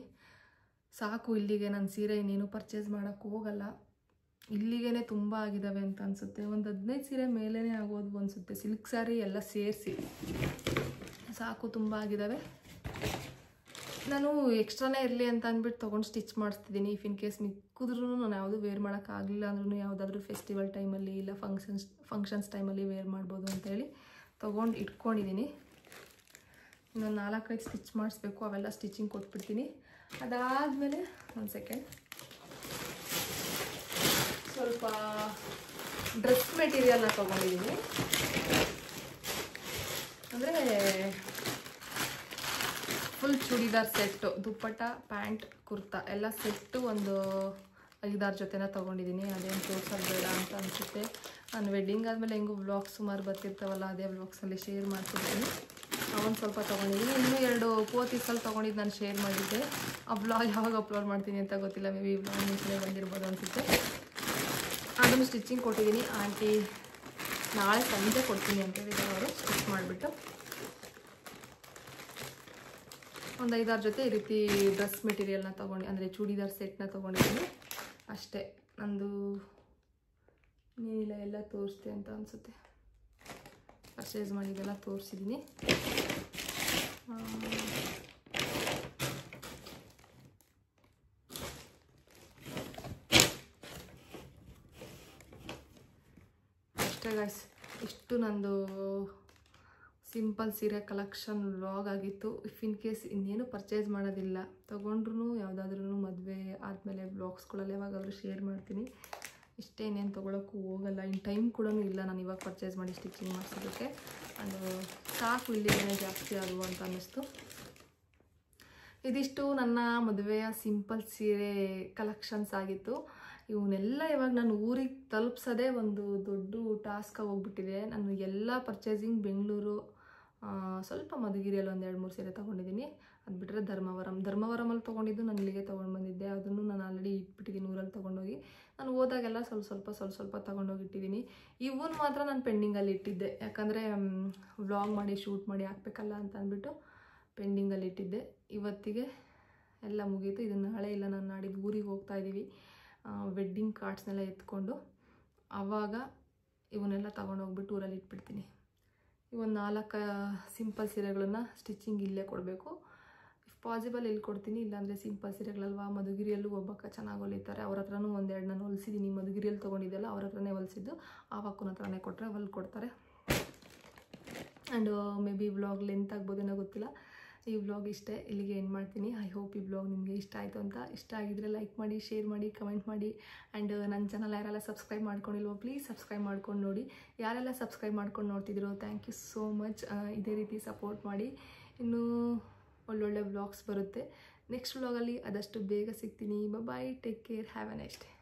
ಸಾಕು, ಇಲ್ಲಿಗೆ ನಾನು ಸೀರೆ ಇನ್ನೇನು ಪರ್ಚೇಸ್ ಮಾಡೋಕ್ಕೆ ಹೋಗಲ್ಲ. ಇಲ್ಲಿಗೇ ತುಂಬ ಆಗಿದ್ದಾವೆ ಅಂತ ಅನಿಸುತ್ತೆ. ಒಂದು 15 ಸೀರೆ ಮೇಲೇ ಆಗೋದು ಅನಿಸುತ್ತೆ, ಸಿಲ್ಕ್ ಸ್ಯಾರಿ ಎಲ್ಲ ಸೇರಿಸಿ. ಸಾಕು, ತುಂಬ ಆಗಿದ್ದಾವೆ. ನಾನು ಎಕ್ಸ್ಟ್ರಾನೇ ಇರಲಿ ಅಂತ ಅಂದ್ಬಿಟ್ಟು ತೊಗೊಂಡು ಸ್ಟಿಚ್ ಮಾಡಿಸ್ತಿದ್ದೀನಿ. ಇಫ್ ಇನ್ ಕೇಸ್ ಮಿಕ್ಕಿದ್ರೂ ನಾನು ಯಾವುದು ವೇರ್ ಮಾಡೋಕ್ಕಾಗಲಿಲ್ಲ ಅಂದ್ರೂ ಯಾವುದಾದ್ರೂ ಫೆಸ್ಟಿವಲ್ ಟೈಮಲ್ಲಿ ಇಲ್ಲ ಫಂಕ್ಷನ್ಸ್ ಟೈಮಲ್ಲಿ ವೇರ್ ಮಾಡ್ಬೋದು ಅಂತೇಳಿ ತೊಗೊಂಡು ಇಟ್ಕೊಂಡಿದ್ದೀನಿ. ಇನ್ನೊಂದು 4-5 ಸ್ಟಿಚ್ ಮಾಡಿಸ್ಬೇಕು, ಅವೆಲ್ಲ ಸ್ಟಿಚಿಂಗ್ ಕೊಟ್ಬಿಡ್ತೀನಿ. ಅದಾದಮೇಲೆ ಒಂದು ಸೆಕೆಂಡ್, ಸ್ವಲ್ಪ ಡ್ರೆಸ್ ಮೆಟೀರಿಯಲ್ನ ತೊಗೊಂಡಿದ್ದೀನಿ. ಅಂದರೆ ಫುಲ್ ಚೂಡಿದಾರ್ ಸೆಟ್ಟು, ದುಪ್ಪಟ್ಟ, ಪ್ಯಾಂಟ್, ಕುರ್ತಾ ಎಲ್ಲ ಸೆಟ್ಟು ಒಂದು 5-6 ಜೊತೆನ ತೊಗೊಂಡಿದ್ದೀನಿ. ಅದೇನು ತೋರ್ಸೋದು ಬೇಡ ಅಂತ ಅನಿಸುತ್ತೆ. ನಾನು ವೆಡ್ಡಿಂಗ್ ಆದಮೇಲೆ ಹೆಂಗೂ ವ್ಲಾಗ್ಸ್ ಸುಮಾರು ಬರ್ತಿರ್ತಾವಲ್ಲ, ಅದೇ ವ್ಲಾಗ್ಸಲ್ಲಿ ಶೇರ್ ಮಾಡ್ತಿದ್ದೀನಿ. ಅವನು ಸ್ವಲ್ಪ ತೊಗೊಂಡಿದ್ದೀನಿ. ಇನ್ನೂ 2 ಪೋತೀಸಲ್ಲಿ ತೊಗೊಂಡಿದ್ದು ನಾನು ಶೇರ್ ಮಾಡಿದ್ದೆ. ಆ ವ್ಲಾಗ್ ಯಾವಾಗ ಅಪ್ಲೋಡ್ ಮಾಡ್ತೀನಿ ಅಂತ ಗೊತ್ತಿಲ್ಲ, ಮೇ ಬಿ ವ್ಲಾಗ್ ಮುಂಚೆ ಬಂದಿರ್ಬೋದು ಅನಿಸುತ್ತೆ. ಅದನ್ನು ಸ್ಟಿಚಿಂಗ್ ಕೊಟ್ಟಿದ್ದೀನಿ. ಆಂಟಿ ನಾಳೆ ಸಂಜೆ ಕೊಡ್ತೀನಿ ಅಂತ ಹೇಳಿದ್ದಾರೆ ಅವರು, ಸ್ಟಿಚ್ ಮಾಡಿಬಿಟ್ಟು. ಒಂದು 5-6 ಜೊತೆ ಈ ರೀತಿ ಡ್ರೆಸ್ ಮೆಟೀರಿಯಲ್ನ ತೊಗೊಂಡು, ಅಂದರೆ ಚೂಡಿದಾರ್ ಸೆಟ್ನ ತೊಗೊಂಡಿದ್ದೀನಿ ಅಷ್ಟೇ. ನಂದು ನೀನಿಲ್ಲ, ಎಲ್ಲ ತೋರಿಸ್ತೆ ಅಂತ ಅನಿಸುತ್ತೆ. ಪರ್ಚೇಸ್ ಮಾಡಿದ್ದೆಲ್ಲ ತೋರಿಸಿದ್ದೀನಿ. ಅಷ್ಟೇ ಗೈಸ್, ಇಷ್ಟು ನಂದು ಸಿಂಪಲ್ ಸೀರೆ ಕಲೆಕ್ಷನ್ ವ್ಲಾಗ್ ಆಗಿತ್ತು. ಇಫ್ ಇನ್ ಕೇಸ್ ಇನ್ನೇನು ಪರ್ಚೇಸ್ ಮಾಡೋದಿಲ್ಲ, ತೊಗೊಂಡ್ರೂ ಯಾವುದಾದ್ರೂ ಮದುವೆ ಆದಮೇಲೆ ವ್ಲಾಗ್ಸ್ಗಳಲ್ಲಿ ಯಾವಾಗಾದರೂ ಶೇರ್ ಮಾಡ್ತೀನಿ. ಇಷ್ಟೇ, ಇನ್ನೇನು ತೊಗೊಳಕ್ಕೂ ಹೋಗಲ್ಲ. ಇನ್ನು ಟೈಮ್ ಕೂಡ ಇಲ್ಲ ನಾನು ಇವಾಗ ಪರ್ಚೇಸ್ ಮಾಡಿ ಸ್ಟಿಚಿಂಗ್ ಮಾಡಿಸೋದಕ್ಕೆ. ಅದು ಸಾಕು, ಇಲ್ಲಿಗೇ ಜಾಸ್ತಿ ಆಗುವ ಅಂತ ಅನ್ನಿಸ್ತು. ಇದಿಷ್ಟು ನನ್ನ ಮದುವೆಯ ಸಿಂಪಲ್ ಸೀರೆ ಕಲೆಕ್ಷನ್ಸ್ ಆಗಿತ್ತು. ಇವನ್ನೆಲ್ಲ ಇವಾಗ ನಾನು ಊರಿಗೆ ತಲುಪಿಸೋದೇ ಒಂದು ದೊಡ್ಡ ಟಾಸ್ಕ್ ಹೋಗ್ಬಿಟ್ಟಿದೆ. ನಾನು ಎಲ್ಲ ಪರ್ಚೇಸಿಂಗ್ ಬೆಂಗಳೂರು, ಸ್ವಲ್ಪ ಮಧುಗಿರಿಯಲ್ಲಿ ಒಂದು 2-3 ಸೀರೆ ತೊಗೊಂಡಿದ್ದೀನಿ. ಅದು ಬಿಟ್ಟರೆ ಧರ್ಮವರಮಲ್ಲಿ ತೊಗೊಂಡಿದ್ದು ನಾನು ಇಲ್ಲಿಗೆ ತೊಗೊಂಡು ಬಂದಿದ್ದೆ. ಅದನ್ನು ನಾನು ಆಲ್ರೆಡಿ ಇಟ್ಬಿಟ್ಟಿದ್ದೀನಿ ಊರಲ್ಲಿ ತೊಗೊಂಡೋಗಿ. ನಾನು ಹೋದಾಗೆಲ್ಲ ಸ್ವಲ್ಪ ತೊಗೊಂಡೋಗಿ ಇಟ್ಟಿದ್ದೀನಿ. ಇವನು ಮಾತ್ರ ನಾನು ಪೆಂಡಿಂಗಲ್ಲಿ ಇಟ್ಟಿದ್ದೆ, ಯಾಕಂದರೆ ವ್ಲಾಗ್ ಮಾಡಿ ಶೂಟ್ ಮಾಡಿ ಹಾಕ್ಬೇಕಲ್ಲ ಅಂತ ಅಂದ್ಬಿಟ್ಟು ಪೆಂಡಿಂಗಲ್ಲಿ ಇಟ್ಟಿದ್ದೆ. ಇವತ್ತಿಗೆ ಎಲ್ಲ ಮುಗೀತು. ಇದು ನಾಳೆ ಇಲ್ಲ ನಾನು ನಾಡಿದ್ದು ಊರಿಗೆ ಹೋಗ್ತಾಯಿದ್ದೀವಿ. ವೆಡ್ಡಿಂಗ್ ಕಾರ್ಡ್ಸ್ನೆಲ್ಲ ಎತ್ಕೊಂಡು ಆವಾಗ ಇವನ್ನೆಲ್ಲ ತೊಗೊಂಡೋಗ್ಬಿಟ್ಟು ಊರಲ್ಲಿ ಇಟ್ಬಿಡ್ತೀನಿ. ಇವೊಂದು 4 ಸಿಂಪಲ್ ಸೀರೆಗಳನ್ನು ಸ್ಟಿಚಿಂಗ್ ಇಲ್ಲೇ ಕೊಡಬೇಕು. ಇಫ್ ಪಾಸಿಬಲ್ ಇಲ್ಲಿ ಕೊಡ್ತೀನಿ, ಇಲ್ಲಾಂದರೆ ಸಿಂಪಲ್ ಸೀರೆಗಳಲ್ವಾ ಮಧುಗಿರಿಯಲ್ಲೂ ಒಬ್ಬಕ್ಕ ಚೆನ್ನಾಗಿ ಹೊಲಿತಾರೆ, ಅವ್ರ ಹತ್ರನೂ 1-2 ನಾನು ಹೊಲಿಸಿದ್ದೀನಿ. ಮಧುಗಿರಿಯಲ್ಲಿ ತೊಗೊಂಡಿದ್ದೆಲ್ಲ ಅವ್ರ ಹತ್ರನೇ ಹೊಲಿಸಿದ್ದು, ಆ ವಕ್ಕನ ಹತ್ರನೇ ಕೊಟ್ಟರೆ ಹೊಲ್ಕೊಡ್ತಾರೆ. And maybe vlog length ಆಗ್ಬೋದೇನೋ ಗೊತ್ತಿಲ್ಲ. ಈ ವ್ಲಾಗ್ ಇಷ್ಟೇ, ಇಲ್ಲಿಗೆ ಎಂಡ್ ಮಾಡ್ತೀನಿ. ಐ ಹೋಪ್ ಈ ವ್ಲಾಗ್ ನಿಮಗೆ ಇಷ್ಟ ಆಯಿತು ಅಂತ. ಇಷ್ಟ ಆಗಿದ್ರೆ ಲೈಕ್ ಮಾಡಿ, ಶೇರ್ ಮಾಡಿ, ಕಮೆಂಟ್ ಮಾಡಿ. ಆ್ಯಂಡ್ ನನ್ನ ಚಾನಲ್ ಯಾರೆಲ್ಲ ಸಬ್ಸ್ಕ್ರೈಬ್ ಮಾಡ್ಕೊಂಡಿಲ್ವೋ ಪ್ಲೀಸ್ ಸಬ್ಸ್ಕ್ರೈಬ್ ಮಾಡ್ಕೊಂಡು ನೋಡಿ. ಯಾರೆಲ್ಲ ಸಬ್ಸ್ಕ್ರೈಬ್ ಮಾಡ್ಕೊಂಡು ನೋಡ್ತಿದ್ದೀರೋ ಥ್ಯಾಂಕ್ ಯು ಸೋ ಮಚ್. ಇದೇ ರೀತಿ ಸಪೋರ್ಟ್ ಮಾಡಿ. ಇನ್ನೂ ಒಳ್ಳೊಳ್ಳೆ ವ್ಲಾಗ್ಸ್ ಬರುತ್ತೆ. ನೆಕ್ಸ್ಟ್ ವ್ಲಾಗಲ್ಲಿ ಆದಷ್ಟು ಬೇಗ ಸಿಗ್ತೀನಿ. Bye, take care, have a nice day.